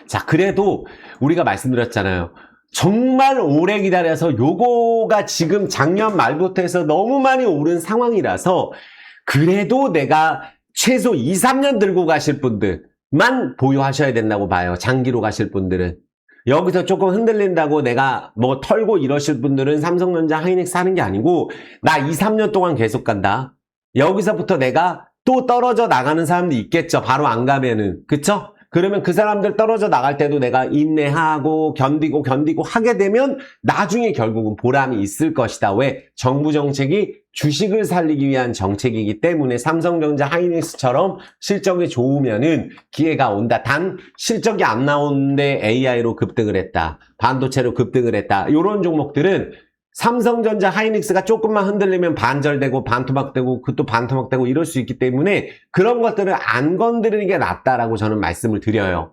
자, 그래도 우리가 말씀드렸잖아요. 정말 오래 기다려서 요거가 지금 작년 말부터 해서 너무 많이 오른 상황이라서, 그래도 내가 최소 2, 3년 들고 가실 분들만 보유하셔야 된다고 봐요. 장기로 가실 분들은. 여기서 조금 흔들린다고 내가 뭐 털고 이러실 분들은 삼성전자, 하이닉스 하는 게 아니고, 나 2, 3년 동안 계속 간다. 여기서부터 내가 또 떨어져 나가는 사람도 있겠죠. 바로 안 가면은. 그쵸? 그러면 그 사람들 떨어져 나갈 때도 내가 인내하고 견디고 하게 되면 나중에 결국은 보람이 있을 것이다. 왜? 정부 정책이 주식을 살리기 위한 정책이기 때문에 삼성전자, 하이닉스처럼 실적이 좋으면은 기회가 온다. 단 실적이 안 나오는데 AI로 급등을 했다, 반도체로 급등을 했다, 이런 종목들은 삼성전자, 하이닉스가 조금만 흔들리면 반절되고 반토막되고 그것도 반토막되고 이럴 수 있기 때문에 그런 것들을 안 건드리는 게 낫다라고 저는 말씀을 드려요.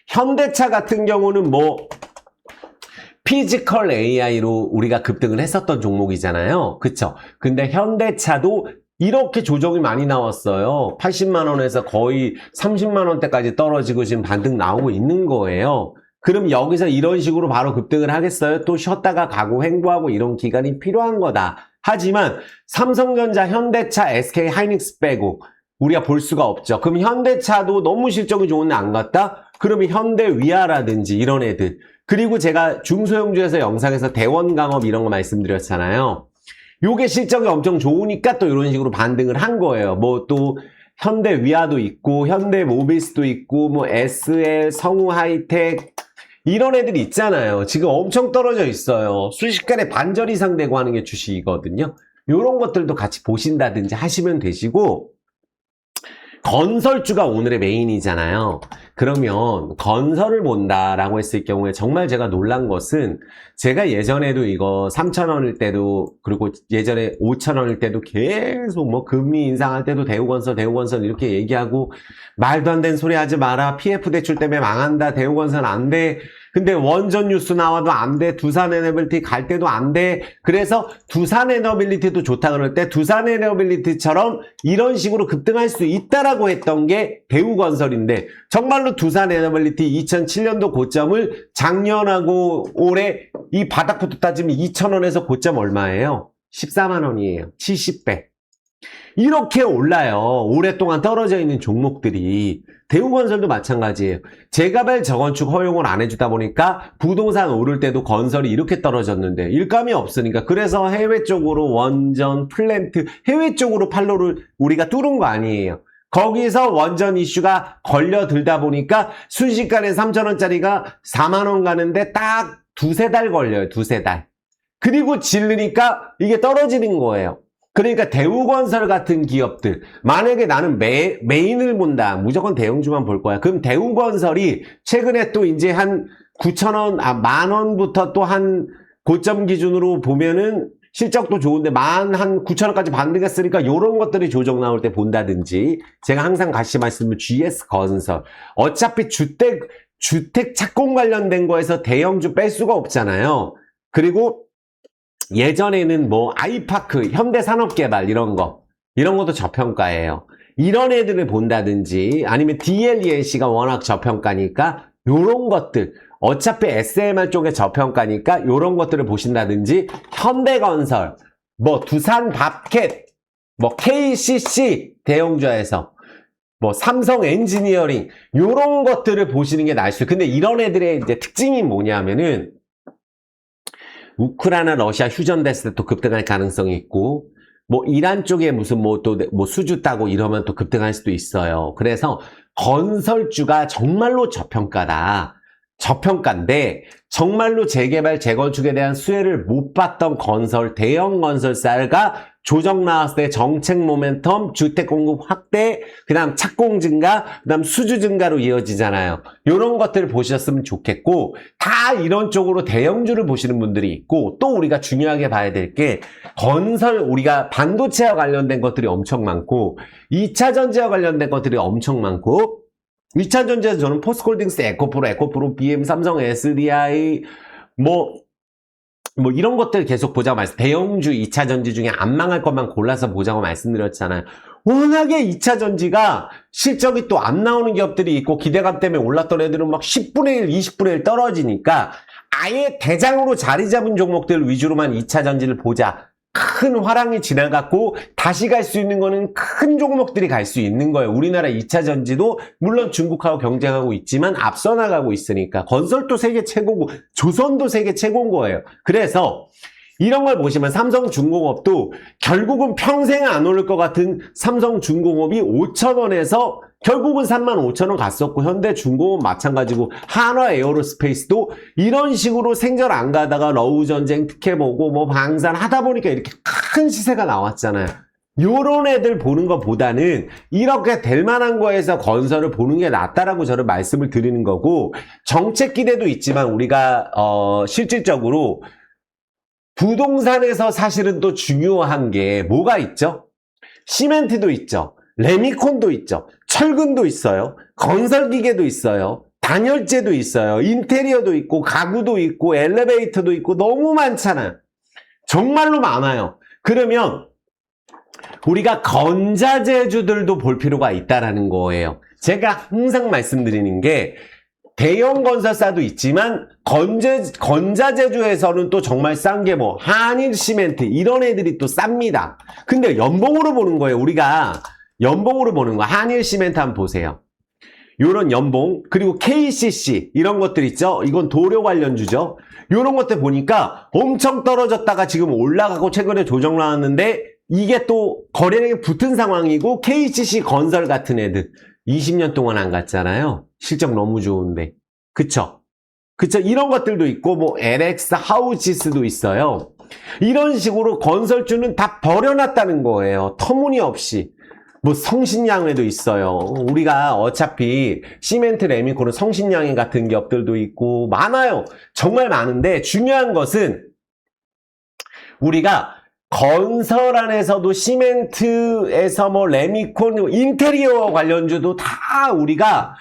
현대차 같은 경우는 뭐 피지컬 AI로 우리가 급등을 했었던 종목이잖아요. 그쵸? 근데 현대차도 이렇게 조정이 많이 나왔어요. 80만원에서 거의 30만원대까지 떨어지고 지금 반등 나오고 있는 거예요. 그럼 여기서 이런 식으로 바로 급등을 하겠어요? 또 쉬었다가 가고 횡보하고 이런 기간이 필요한 거다. 하지만 삼성전자, 현대차, SK 하이닉스 빼고 우리가 볼 수가 없죠. 그럼 현대차도 너무 실적이 좋은데 안 갔다? 그러면 현대위아라든지 이런 애들. 그리고 제가 중소형주에서 영상에서 대원강업 이런 거 말씀드렸잖아요. 요게 실적이 엄청 좋으니까 또 이런 식으로 반등을 한 거예요. 뭐 또 현대위아도 있고 현대모비스도 있고 뭐 SL, 성우하이텍 이런 애들이 있잖아요. 지금 엄청 떨어져 있어요. 순식간에 반절 이상 되고 하는 게 주식이거든요. 이런 것들도 같이 보신다든지 하시면 되시고, 건설주가 오늘의 메인이잖아요. 그러면 건설을 본다라고 했을 경우에 정말 제가 놀란 것은, 제가 예전에도 이거 3,000원일 때도, 그리고 예전에 5,000원일 때도 계속 뭐 금리 인상할 때도 대우건설 이렇게 얘기하고, 말도 안 되는 소리 하지 마라, PF 대출 때문에 망한다, 대우건설 안 돼. 근데 원전 뉴스 나와도 안 돼. 두산에너빌리티 갈 때도 안 돼. 그래서 두산에너빌리티도 좋다 그럴 때 두산에너빌리티처럼 이런 식으로 급등할 수 있다라고 했던 게 대우건설인데, 정말로 두산에너빌리티 2007년도 고점을 작년하고 올해 이 바닥부터 따지면 2,000원에서 고점 얼마예요? 14만 원이에요. 70배. 이렇게 올라요. 오랫동안 떨어져 있는 종목들이. 대우건설도 마찬가지예요. 재개발 재건축 허용을 안 해주다 보니까 부동산 오를 때도 건설이 이렇게 떨어졌는데 일감이 없으니까, 그래서 해외 쪽으로 원전, 플랜트, 해외 쪽으로 판로를 우리가 뚫은 거 아니에요. 거기서 원전 이슈가 걸려들다 보니까 순식간에 3,000원짜리가 4만원 가는데 딱 두세 달 걸려요. 두세 달. 그리고 질르니까 이게 떨어지는 거예요. 그러니까 대우건설 같은 기업들, 만약에 나는 메인을 본다, 무조건 대형주만 볼 거야. 그럼 대우건설이 최근에 또 이제 한 9,000원, 만원부터 또 한 고점 기준으로 보면은 실적도 좋은데 한 9,000원까지 반등했으니까 요런 것들이 조정 나올 때 본다든지, 제가 항상 같이 말씀드린 GS건설. 어차피 주택 착공 관련된 거에서 대형주 뺄 수가 없잖아요. 그리고 예전에는 뭐 아이파크, 현대산업개발 이런 것도 저평가예요. 이런 애들을 본다든지, 아니면 DLENC가 워낙 저평가니까 요런 것들, 어차피 SMR 쪽에 저평가니까 요런 것들을 보신다든지, 현대건설, 뭐 두산밥켓, 뭐 KCC 대형주에서 뭐 삼성 엔지니어링 요런 것들을 보시는 게 나을 수 있어요. 근데 이런 애들의 이제 특징이 뭐냐면은, 우크라이나 러시아 휴전됐을 때 또 급등할 가능성이 있고, 뭐 이란 쪽에 무슨 뭐 또 뭐 수주 따고 이러면 또 급등할 수도 있어요. 그래서 건설주가 정말로 저평가다. 저평가인데 정말로 재개발, 재건축에 대한 수혜를 못 봤던 건설, 대형 건설사가 조정 나왔을 때 정책 모멘텀, 주택 공급 확대, 그 다음 착공 증가, 그 다음 수주 증가로 이어지잖아요. 이런 것들을 보셨으면 좋겠고, 다 이런 쪽으로 대형주를 보시는 분들이 있고, 또 우리가 중요하게 봐야 될 게 건설, 우리가 반도체와 관련된 것들이 엄청 많고 2차 전지와 관련된 것들이 엄청 많고, 2차 전지에서 저는 포스코홀딩스, 에코프로, BM, 삼성, SDI 뭐 이런 것들 계속 보자고 대형주 2차 전지 중에 안 망할 것만 골라서 보자고 말씀드렸잖아요. 워낙에 2차 전지가 실적이 또 안 나오는 기업들이 있고 기대감 때문에 올랐던 애들은 막 10분의 1, 20분의 1 떨어지니까 아예 대장으로 자리 잡은 종목들 위주로만 2차 전지를 보자. 큰 화랑이 지나갔고 다시 갈 수 있는 거는 큰 종목들이 갈 수 있는 거예요. 우리나라 2차 전지도 물론 중국하고 경쟁하고 있지만 앞서 나가고 있으니까 건설도 세계 최고고 조선도 세계 최고인 거예요. 그래서 이런 걸 보시면 삼성중공업도 결국은 평생 안 오를 것 같은 삼성중공업이 5,000원에서 결국은 35,000원 갔었고, 현대중공업 마찬가지고, 한화에어로스페이스도 이런 식으로 생전 안 가다가 러우전쟁 특혜 보고 뭐 방산 하다 보니까 이렇게 큰 시세가 나왔잖아요. 요런 애들 보는 것보다는 이렇게 될 만한 거에서 건설을 보는 게 낫다라고 저는 말씀을 드리는 거고, 정책 기대도 있지만 우리가 실질적으로 부동산에서 사실은 또 중요한 게 뭐가 있죠? 시멘트도 있죠. 레미콘도 있죠. 철근도 있어요. 건설기계도 있어요. 단열재도 있어요. 인테리어도 있고 가구도 있고 엘리베이터도 있고 너무 많잖아요. 정말로 많아요. 그러면 우리가 건자재주들도 볼 필요가 있다라는 거예요. 제가 항상 말씀드리는 게 대형 건설사도 있지만 건자재주에서는 또 정말 싼 게 뭐 한일 시멘트 이런 애들이 또 쌉니다. 근데 연봉으로 보는 거예요. 우리가 연봉으로 보는 거. 한일 시멘트 한번 보세요. 요런 연봉, 그리고 KCC 이런 것들 있죠. 이건 도료 관련주죠. 요런 것들 보니까 엄청 떨어졌다가 지금 올라가고 최근에 조정 나왔는데 이게 또 거래량이 붙은 상황이고, KCC 건설 같은 애들 20년 동안 안 갔잖아요. 실적 너무 좋은데. 그쵸? 이런 것들도 있고, 뭐, LX 하우지스도 있어요. 이런 식으로 건설주는 다 버려놨다는 거예요. 터무니없이. 뭐, 성신양회도 있어요. 우리가 어차피 시멘트 레미콘은 성신양회 같은 기업들도 있고, 많아요. 정말 많은데, 중요한 것은 우리가 건설 안에서도 시멘트에서 뭐 레미콘, 인테리어 관련주도 다 우리가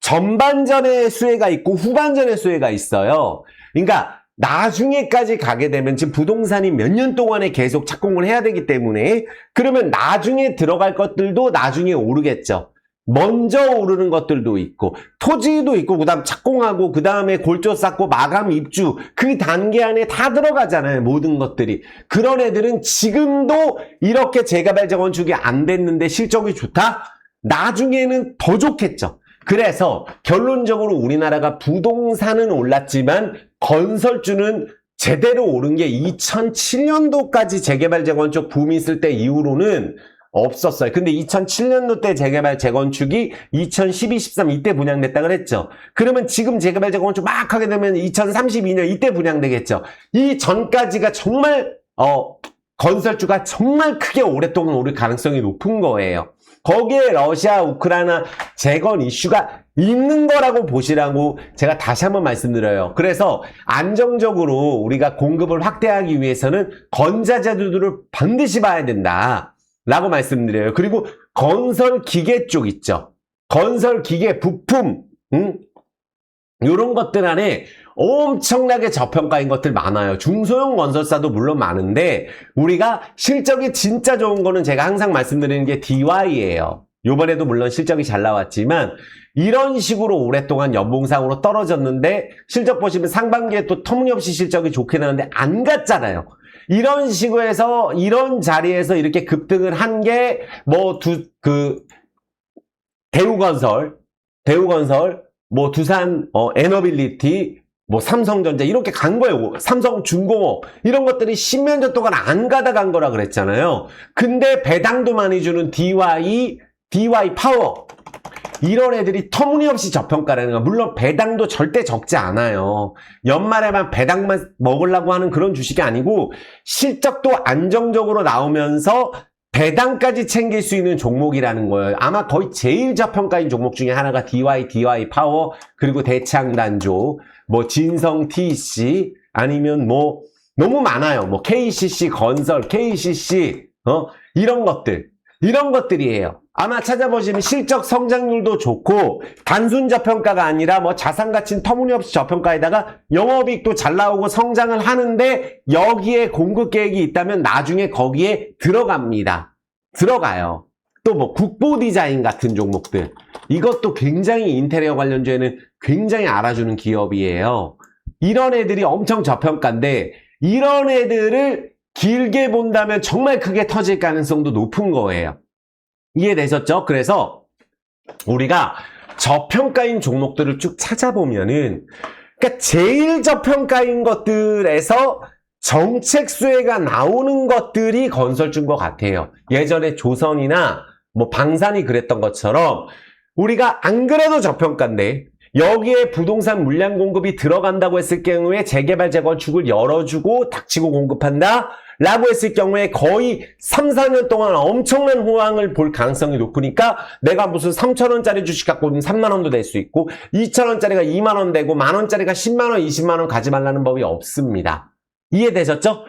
전반전의 수혜가 있고 후반전의 수혜가 있어요. 그러니까 나중에까지 가게 되면 지금 부동산이 몇 년 동안에 계속 착공을 해야 되기 때문에 그러면 나중에 들어갈 것들도 나중에 오르겠죠. 먼저 오르는 것들도 있고 토지도 있고 그다음 착공하고 그다음에 골조 쌓고 마감 입주 그 단계 안에 다 들어가잖아요. 모든 것들이. 그런 애들은 지금도 이렇게 재개발 재건축이 안 됐는데 실적이 좋다? 나중에는 더 좋겠죠. 그래서 결론적으로 우리나라가 부동산은 올랐지만 건설주는 제대로 오른 게 2007년도까지 재개발 재건축 붐이 있을 때 이후로는 없었어요. 근데 2007년도 때 재개발 재건축이 2012, 13 이때 분양됐다 그랬죠. 그러면 지금 재개발 재건축 막 하게 되면 2032년 이때 분양되겠죠. 이 전까지가 정말 건설주가 정말 크게 오랫동안 오를 가능성이 높은 거예요. 거기에 러시아, 우크라이나 재건 이슈가 있는 거라고 보시라고 제가 다시 한번 말씀드려요. 그래서 안정적으로 우리가 공급을 확대하기 위해서는 건자재들을 반드시 봐야 된다. 라고 말씀드려요. 그리고 건설 기계 쪽 있죠. 건설 기계 부품, 이런 것들 안에 엄청나게 저평가인 것들 많아요. 중소형 건설사도 물론 많은데 우리가 실적이 진짜 좋은 거는 제가 항상 말씀드리는 게 DY예요. 요번에도 물론 실적이 잘 나왔지만 이런 식으로 오랫동안 연봉상으로 떨어졌는데 실적 보시면 상반기에 또 터무니없이 실적이 좋게 나왔는데 안 갔잖아요. 이런 식으로 해서 이런 자리에서 이렇게 급등을 한 게 뭐 대우건설, 뭐 두산 에너빌리티, 뭐 삼성전자 이렇게 간 거예요. 삼성중공업 이런 것들이 10년 전 동안 안 가다 간 거라 그랬잖아요. 근데 배당도 많이 주는 DY 파워 이런 애들이 터무니없이 저평가라는 거. 물론 배당도 절대 적지 않아요. 연말에만 배당만 먹으려고 하는 그런 주식이 아니고 실적도 안정적으로 나오면서 배당까지 챙길 수 있는 종목이라는 거예요. 아마 거의 제일 저평가인 종목 중에 하나가 DY 파워, 그리고 대창단조, 뭐 진성 TC, 아니면 뭐 너무 많아요. 뭐 KCC 건설, KCC 이런 것들이에요. 아마 찾아보시면 실적 성장률도 좋고 단순 저평가가 아니라 뭐 자산 가치는 터무니없이 저평가에다가 영업이익도 잘 나오고 성장을 하는데 여기에 공급 계획이 있다면 나중에 거기에 들어가요. 또 뭐 국보 디자인 같은 종목들, 이것도 굉장히 인테리어 관련주에는 굉장히 알아주는 기업이에요. 이런 애들이 엄청 저평가인데 이런 애들을 길게 본다면 정말 크게 터질 가능성도 높은 거예요. 이해되셨죠? 그래서 우리가 저평가인 종목들을 쭉 찾아보면은, 그러니까 제일 저평가인 것들에서 정책 수혜가 나오는 것들이 건설주인 것 같아요. 예전에 조선이나 뭐 방산이 그랬던 것처럼 우리가 안 그래도 저평가인데 여기에 부동산 물량 공급이 들어간다고 했을 경우에 재개발 재건축을 열어주고 닥치고 공급한다 라고 했을 경우에 거의 3, 4년 동안 엄청난 호황을 볼 가능성이 높으니까 내가 무슨 3,000원짜리 주식 갖고 있는 3만원도 될 수 있고 2,000원짜리가 2만원 되고 만원짜리가 10만원, 20만원 가지 말라는 법이 없습니다. 이해되셨죠?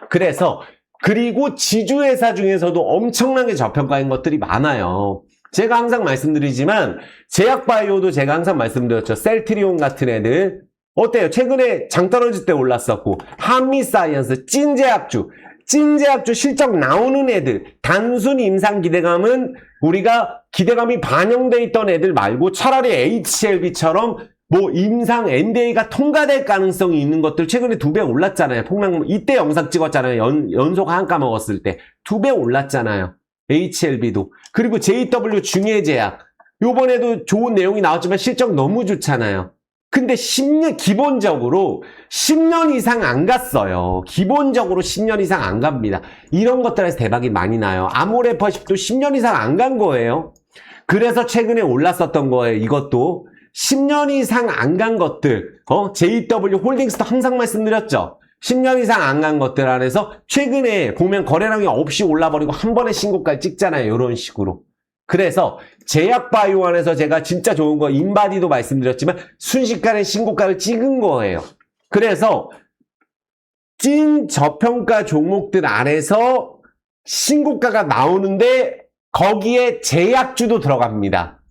그리고 지주회사 중에서도 엄청나게 저평가인 것들이 많아요. 제가 항상 말씀드리지만 제약바이오도 제가 항상 말씀드렸죠. 셀트리온 같은 애들 어때요? 최근에 장 떨어질 때 올랐었고 한미사이언스, 찐제약주 실적 나오는 애들, 단순 임상 기대감은 우리가 기대감이 반영돼 있던 애들 말고 차라리 HLB처럼 뭐 임상 NDA가 통과될 가능성이 있는 것들 최근에 2배 올랐잖아요. 폭락, 이때 영상 찍었잖아요. 연속 한가 먹었을 때 2배 올랐잖아요. HLB도. 그리고 JW 중해제약. 요번에도 좋은 내용이 나왔지만 실적 너무 좋잖아요. 근데 기본적으로 10년 이상 안 갔어요. 기본적으로 10년 이상 안 갑니다. 이런 것들에서 대박이 많이 나요. 아모레퍼십도 10년 이상 안 간 거예요. 그래서 최근에 올랐었던 거예요. 이것도 10년 이상 안 간 것들, JW 홀딩스도 항상 말씀드렸죠. 10년 이상 안 간 것들 안에서 최근에 보면 거래량이 없이 올라버리고 한 번에 신고가를 찍잖아요. 이런 식으로. 그래서 제약바이오 안에서 제가 진짜 좋은 거 인바디도 말씀드렸지만 순식간에 신고가를 찍은 거예요. 그래서 찐 저평가 종목들 안에서 신고가가 나오는데 거기에 제약주도 들어갑니다.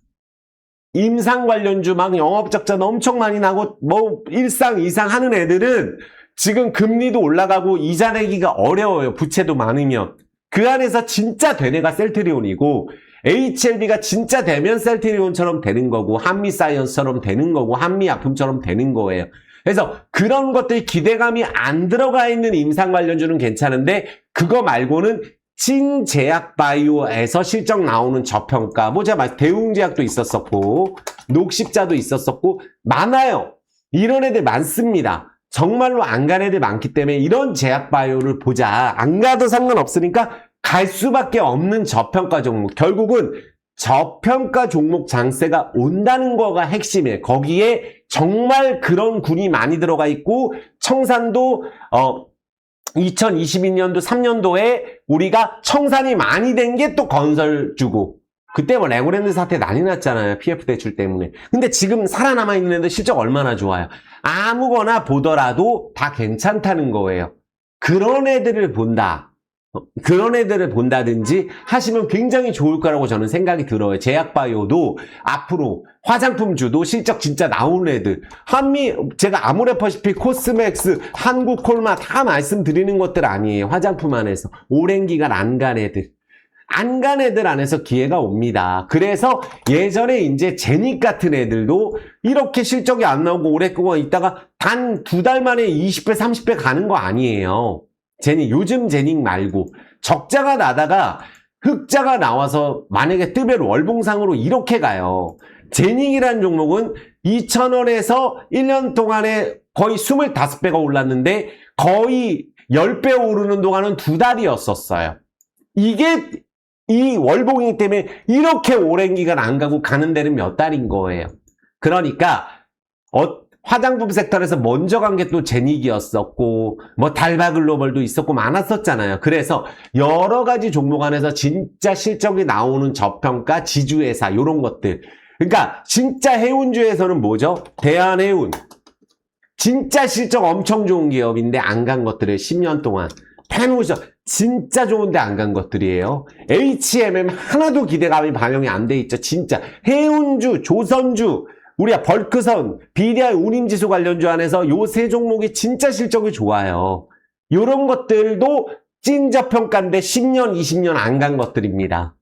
임상 관련주 막 영업적자는 엄청 많이 나고 뭐 일상 이상 하는 애들은 지금 금리도 올라가고 이자 내기가 어려워요. 부채도 많으면. 그 안에서 진짜 된 애가 셀트리온이고 HLB가 진짜 되면 셀트리온처럼 되는 거고 한미사이언스처럼 되는 거고 한미약품처럼 되는 거예요. 그래서 그런 것들이 기대감이 안 들어가 있는 임상 관련주는 괜찮은데 그거 말고는 찐제약바이오에서 실적 나오는 저평가, 뭐 제가 대웅제약도 있었었고 녹십자도 있었었고 많아요. 이런 애들 많습니다. 정말로 안 간 애들 많기 때문에 이런 제약바이오를 보자. 안 가도 상관없으니까 갈 수밖에 없는 저평가 종목. 결국은 저평가 종목 장세가 온다는 거가 핵심이에요. 거기에 정말 그런 군이 많이 들어가 있고 청산도 2022년도 3년도에 우리가 청산이 많이 된 게 또 건설주고 그때 뭐 레고랜드 사태 난리 났잖아요. PF 대출 때문에. 근데 지금 살아남아 있는 애들 실적 얼마나 좋아요. 아무거나 보더라도 다 괜찮다는 거예요. 그런 애들을 본다든지 하시면 굉장히 좋을 거라고 저는 생각이 들어요. 제약바이오도 앞으로 화장품주도 실적 진짜 나오는 애들. 제가 아모레퍼시픽, 코스맥스, 한국콜마 다 말씀드리는 것들 아니에요. 화장품 안에서. 오랜 기간 안 간 애들. 안 간 애들 안에서 기회가 옵니다. 그래서 예전에 이제 제닉 같은 애들도 이렇게 실적이 안 나오고 오랫동안 있다가 단 2달 만에 20배, 30배 가는 거 아니에요. 요즘 제닉 말고 적자가 나다가 흑자가 나와서 만약에 뜨면 월봉상으로 이렇게 가요. 제닉이라는 종목은 2,000원에서 1년 동안에 거의 25배가 올랐는데 거의 10배 오르는 동안은 2달이었었어요. 이게 이 월봉이기 때문에 이렇게 오랜 기간 안 가고 가는 데는 몇 달인 거예요. 그러니까 화장품 섹터에서 먼저 간 게 또 제닉이었었고 뭐 달바글로벌도 있었고 많았었잖아요. 그래서 여러 가지 종목 안에서 진짜 실적이 나오는 저평가 지주회사 이런 것들. 그러니까 진짜 해운주에서는 뭐죠? 대한해운. 진짜 실적 엄청 좋은 기업인데 안 간 것들을 10년 동안 패놓으셔. 진짜 좋은데 안 간 것들이에요. HMM 하나도 기대감이 반영이 안 돼 있죠. 진짜 해운주, 조선주, 우리가 벌크선, BDI 운임지수 관련주 안에서 요 세 종목이 진짜 실적이 좋아요. 요런 것들도 찐저평가인데 10년, 20년 안 간 것들입니다.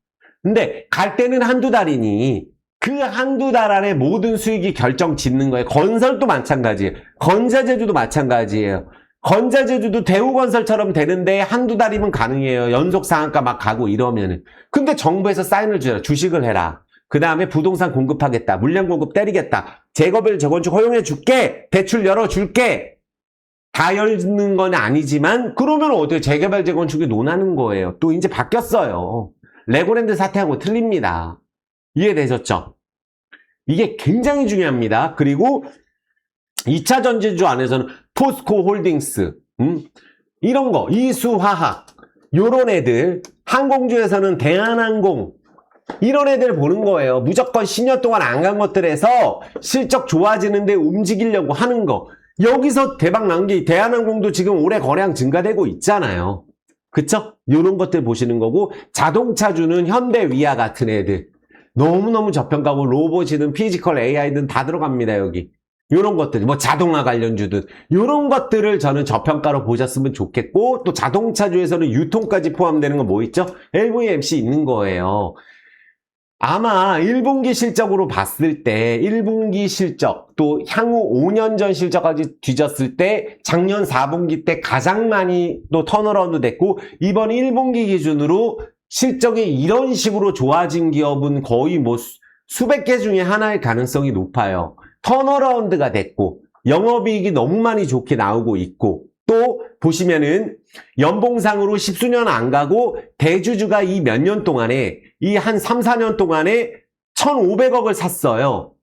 근데 갈 때는 한두 달이니 그 한두 달 안에 모든 수익이 결정 짓는 거예요. 건설도 마찬가지예요. 건자제주도 마찬가지예요. 건자제주도 대우건설처럼 되는데 한두 달이면 가능해요. 연속 상한가 막 가고 이러면은. 근데 정부에서 사인을 줘요. 주식을 해라. 그 다음에 부동산 공급하겠다. 물량 공급 때리겠다. 재개발 재건축 허용해 줄게. 대출 열어줄게. 다 열는 건 아니지만 그러면 어떻게 재개발 재건축이 논하는 거예요. 또 이제 바뀌었어요. 레고랜드 사태하고 틀립니다. 이해되셨죠? 이게 굉장히 중요합니다. 그리고 2차 전지주 안에서는 포스코 홀딩스, 이런 거, 이수화학, 요런 애들, 항공주에서는 대한항공, 이런 애들 보는 거예요. 무조건 10년 동안 안 간 것들에서 실적 좋아지는데 움직이려고 하는 거. 여기서 대박 난 게 대한항공도 지금 올해 거래량 증가되고 있잖아요. 그쵸? 요런 것들 보시는 거고, 자동차주는 현대위아 같은 애들. 너무너무 저평가고, 로봇이든 피지컬 AI든 다 들어갑니다, 여기. 요런 것들, 뭐 자동화 관련주든 요런 것들을 저는 저평가로 보셨으면 좋겠고, 또 자동차주에서는 유통까지 포함되는 건 뭐 있죠? LVMC 있는 거예요. 아마 1분기 실적으로 봤을 때 1분기 실적, 또 향후 5년 전 실적까지 뒤졌을 때 작년 4분기 때 가장 많이 또 턴어라운드 됐고, 이번 1분기 기준으로 실적이 이런 식으로 좋아진 기업은 거의 뭐 수백 개 중에 하나일 가능성이 높아요. 턴어라운드가 됐고 영업이익이 너무 많이 좋게 나오고 있고, 또 보시면은 연봉상으로 10수년 안 가고 대주주가 이 몇 년 동안에, 이 한 3, 4년 동안에 1,500억을 샀어요.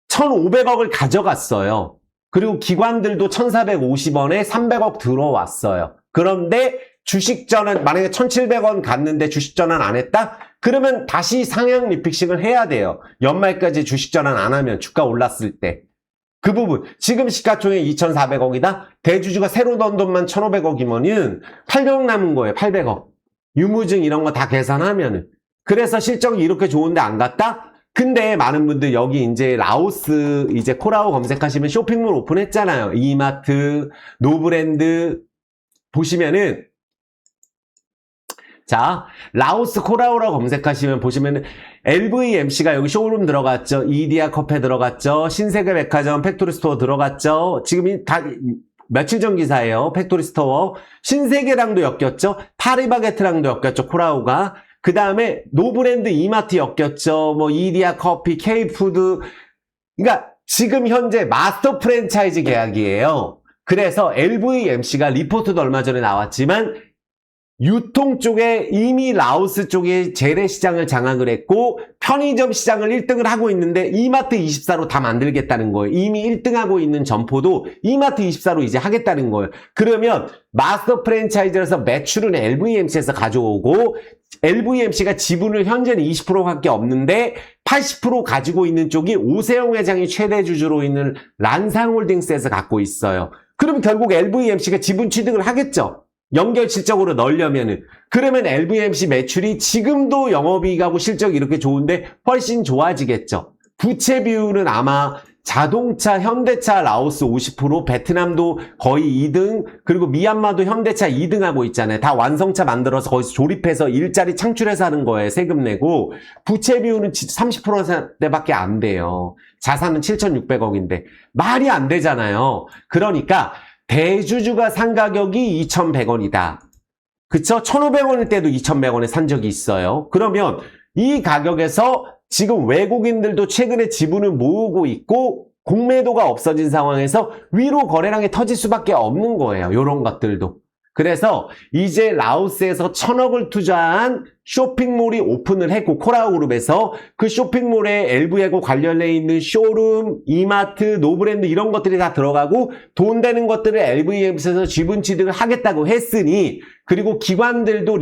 1,500억을 가져갔어요. 그리고 기관들도 1,450원에 300억 들어왔어요. 그런데 주식전환, 만약에 1,700원 갔는데 주식전환 안 했다? 그러면 다시 상향 리픽싱을 해야 돼요. 연말까지 주식전환 안 하면 주가 올랐을 때. 그 부분. 지금 시가총액 2,400억이다? 대주주가 새로 넣은 돈만 1,500억이면은 800억 남은 거예요. 800억. 유무증 이런 거 다 계산하면은. 그래서 실적이 이렇게 좋은데 안 갔다? 근데 많은 분들 여기 이제 라오스 이제 코라오 검색하시면 쇼핑몰 오픈했잖아요. 이마트, 노브랜드 보시면은, 자, 라오스 코라오라고 검색하시면 보시면은 LVMC가 여기 쇼룸 들어갔죠. 이디야 커페 들어갔죠. 신세계 백화점 팩토리 스토어 들어갔죠. 지금 다 며칠 전 기사예요. 팩토리 스토어. 신세계랑도 엮였죠. 파리바게트랑도 엮였죠. 코라오가. 그 다음에 노브랜드 이마트 엮였죠. 뭐 이디야 커피, K푸드. 그러니까 지금 현재 마스터 프랜차이즈 계약이에요. 그래서 LVMC가 리포트도 얼마 전에 나왔지만 유통 쪽에 이미 라오스 쪽에 재래시장을 장악을 했고 편의점 시장을 1등을 하고 있는데 이마트24로 다 만들겠다는 거예요. 이미 1등하고 있는 점포도 이마트24로 이제 하겠다는 거예요. 그러면 마스터 프랜차이즈에서 매출은 LVMC에서 가져오고, LVMC가 지분을 현재는 20%밖에 없는데 80% 가지고 있는 쪽이 오세영 회장이 최대 주주로 있는 란상홀딩스에서 갖고 있어요. 그럼 결국 LVMC가 지분 취득을 하겠죠. 연결 실적으로 넣으려면은. 그러면 LVMC 매출이 지금도 영업이익하고 실적이 이렇게 좋은데 훨씬 좋아지겠죠. 부채 비율은 아마 자동차, 현대차, 라오스 50%, 베트남도 거의 2등, 그리고 미얀마도 현대차 2등하고 있잖아요. 다 완성차 만들어서 거기서 조립해서 일자리 창출해서 하는 거예요. 세금 내고. 부채 비율은 30%대밖에 안 돼요. 자산은 7,600억인데. 말이 안 되잖아요. 그러니까 대주주가 산 가격이 2,100원이다. 그쵸? 1,500원일 때도 2,100원에 산 적이 있어요. 그러면 이 가격에서 지금 외국인들도 최근에 지분을 모으고 있고 공매도가 없어진 상황에서 위로 거래량이 터질 수밖에 없는 거예요. 이런 것들도. 그래서 이제 라오스에서 1,000억을 투자한 쇼핑몰이 오픈을 했고, 코라오그룹에서 그 쇼핑몰에 LV하고 관련해 있는 쇼룸, 이마트, 노브랜드 이런 것들이 다 들어가고 돈 되는 것들을 LVMH에서 지분 취득을 하겠다고 했으니, 그리고 기관들도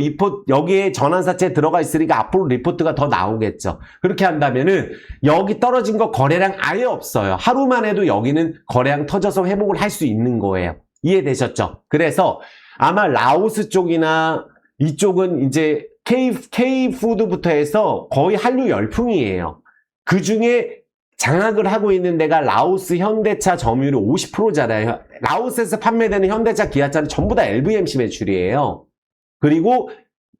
여기에 전환사채에 들어가 있으니까 앞으로 리포트가 더 나오겠죠. 그렇게 한다면은 여기 떨어진 거 거래량 아예 없어요. 하루만 해도 여기는 거래량 터져서 회복을 할 수 있는 거예요. 이해되셨죠? 그래서 아마 라오스 쪽이나 이쪽은 이제 K푸드부터 해서 거의 한류 열풍이에요. 그 중에 장악을 하고 있는 데가 라오스 현대차 점유율이 50%잖아요. 라오스에서 판매되는 현대차, 기아차는 전부 다 LVMH 매출이에요. 그리고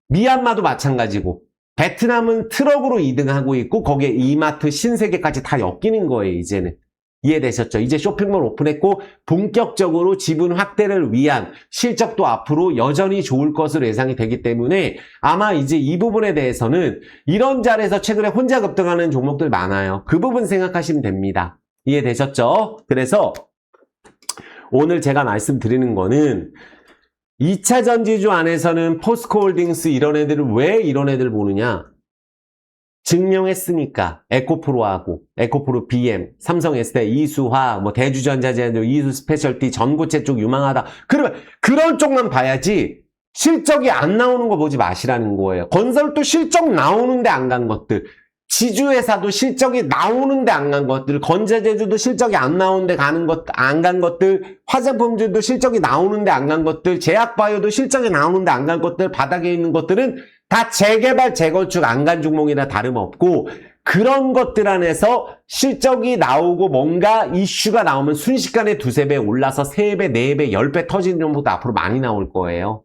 미얀마도 마찬가지고, 베트남은 트럭으로 2등하고 있고, 거기에 이마트, 신세계까지 다 엮이는 거예요, 이제는. 이해되셨죠? 이제 쇼핑몰 오픈했고 본격적으로 지분 확대를 위한 실적도 앞으로 여전히 좋을 것으로 예상이 되기 때문에 아마 이제 이 부분에 대해서는 이런 자리에서 최근에 혼자 급등하는 종목들 많아요. 그 부분 생각하시면 됩니다. 이해되셨죠? 그래서 오늘 제가 말씀드리는 거는 2차 전지주 안에서는 포스코홀딩스 이런 애들을 왜 이런 애들 보느냐? 증명했으니까. 에코프로하고, 에코프로 BM, 삼성 S대, 이수화, 뭐 대주전자재료, 이수 스페셜티, 전고체 쪽 유망하다. 그러면 그런 쪽만 봐야지 실적이 안 나오는 거 보지 마시라는 거예요. 건설도 실적 나오는데 안 간 것들, 지주회사도 실적이 나오는데 안 간 것들, 건재제주도 실적이 안 나오는데 안 간 것들, 화장품들도 실적이 나오는데 안 간 것들, 제약바이오도 실적이 나오는데 안 간 것들, 바닥에 있는 것들은 다 재개발, 재건축 안 간 종목이나 다름없고, 그런 것들 안에서 실적이 나오고 뭔가 이슈가 나오면 순식간에 2~3배 올라서 3배, 4배, 10배 터지는 종목도 앞으로 많이 나올 거예요.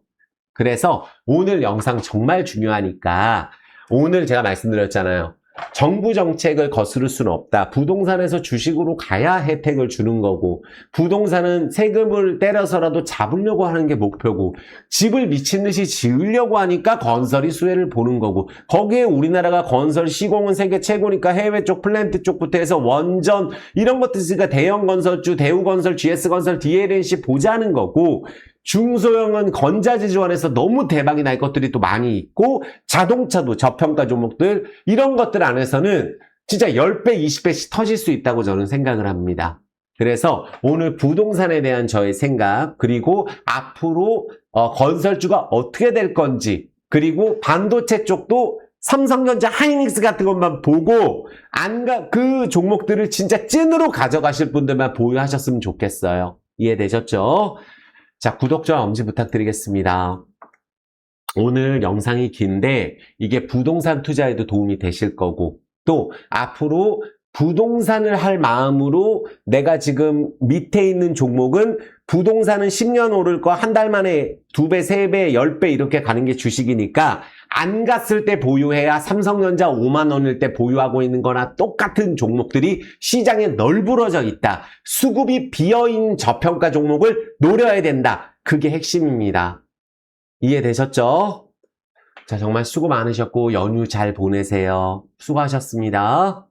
그래서 오늘 영상 정말 중요하니까 오늘 제가 말씀드렸잖아요. 정부 정책을 거스를 수는 없다. 부동산에서 주식으로 가야 혜택을 주는 거고, 부동산은 세금을 때려서라도 잡으려고 하는 게 목표고, 집을 미친 듯이 지으려고 하니까 건설이 수혜를 보는 거고, 거기에 우리나라가 건설 시공은 세계 최고니까 해외 쪽 플랜트 쪽부터 해서 원전 이런 것들 있으니까 대형 건설주, 대우건설, GS건설, DLNC 보자는 거고, 중소형은 건자재주안에서 너무 대박이 날 것들이 또 많이 있고, 자동차도 저평가 종목들 이런 것들 안에서는 진짜 10배, 20배씩 터질 수 있다고 저는 생각을 합니다. 그래서 오늘 부동산에 대한 저의 생각, 그리고 앞으로 건설주가 어떻게 될 건지, 그리고 반도체 쪽도 삼성전자, 하이닉스 같은 것만 보고 그 종목들을 진짜 찐으로 가져가실 분들만 보유하셨으면 좋겠어요. 이해되셨죠? 자, 구독과 엄지 부탁드리겠습니다. 오늘 영상이 긴데 이게 부동산 투자에도 도움이 되실 거고, 또 앞으로 부동산을 할 마음으로 내가 지금 밑에 있는 종목은 부동산은 10년 오를 거 한 달 만에 2배, 3배, 10배 이렇게 가는 게 주식이니까 안 갔을 때 보유해야 삼성전자 5만 원일 때 보유하고 있는 거나 똑같은 종목들이 시장에 널브러져 있다. 수급이 비어있는 저평가 종목을 노려야 된다. 그게 핵심입니다. 이해되셨죠? 자, 정말 수고 많으셨고 연휴 잘 보내세요. 수고하셨습니다.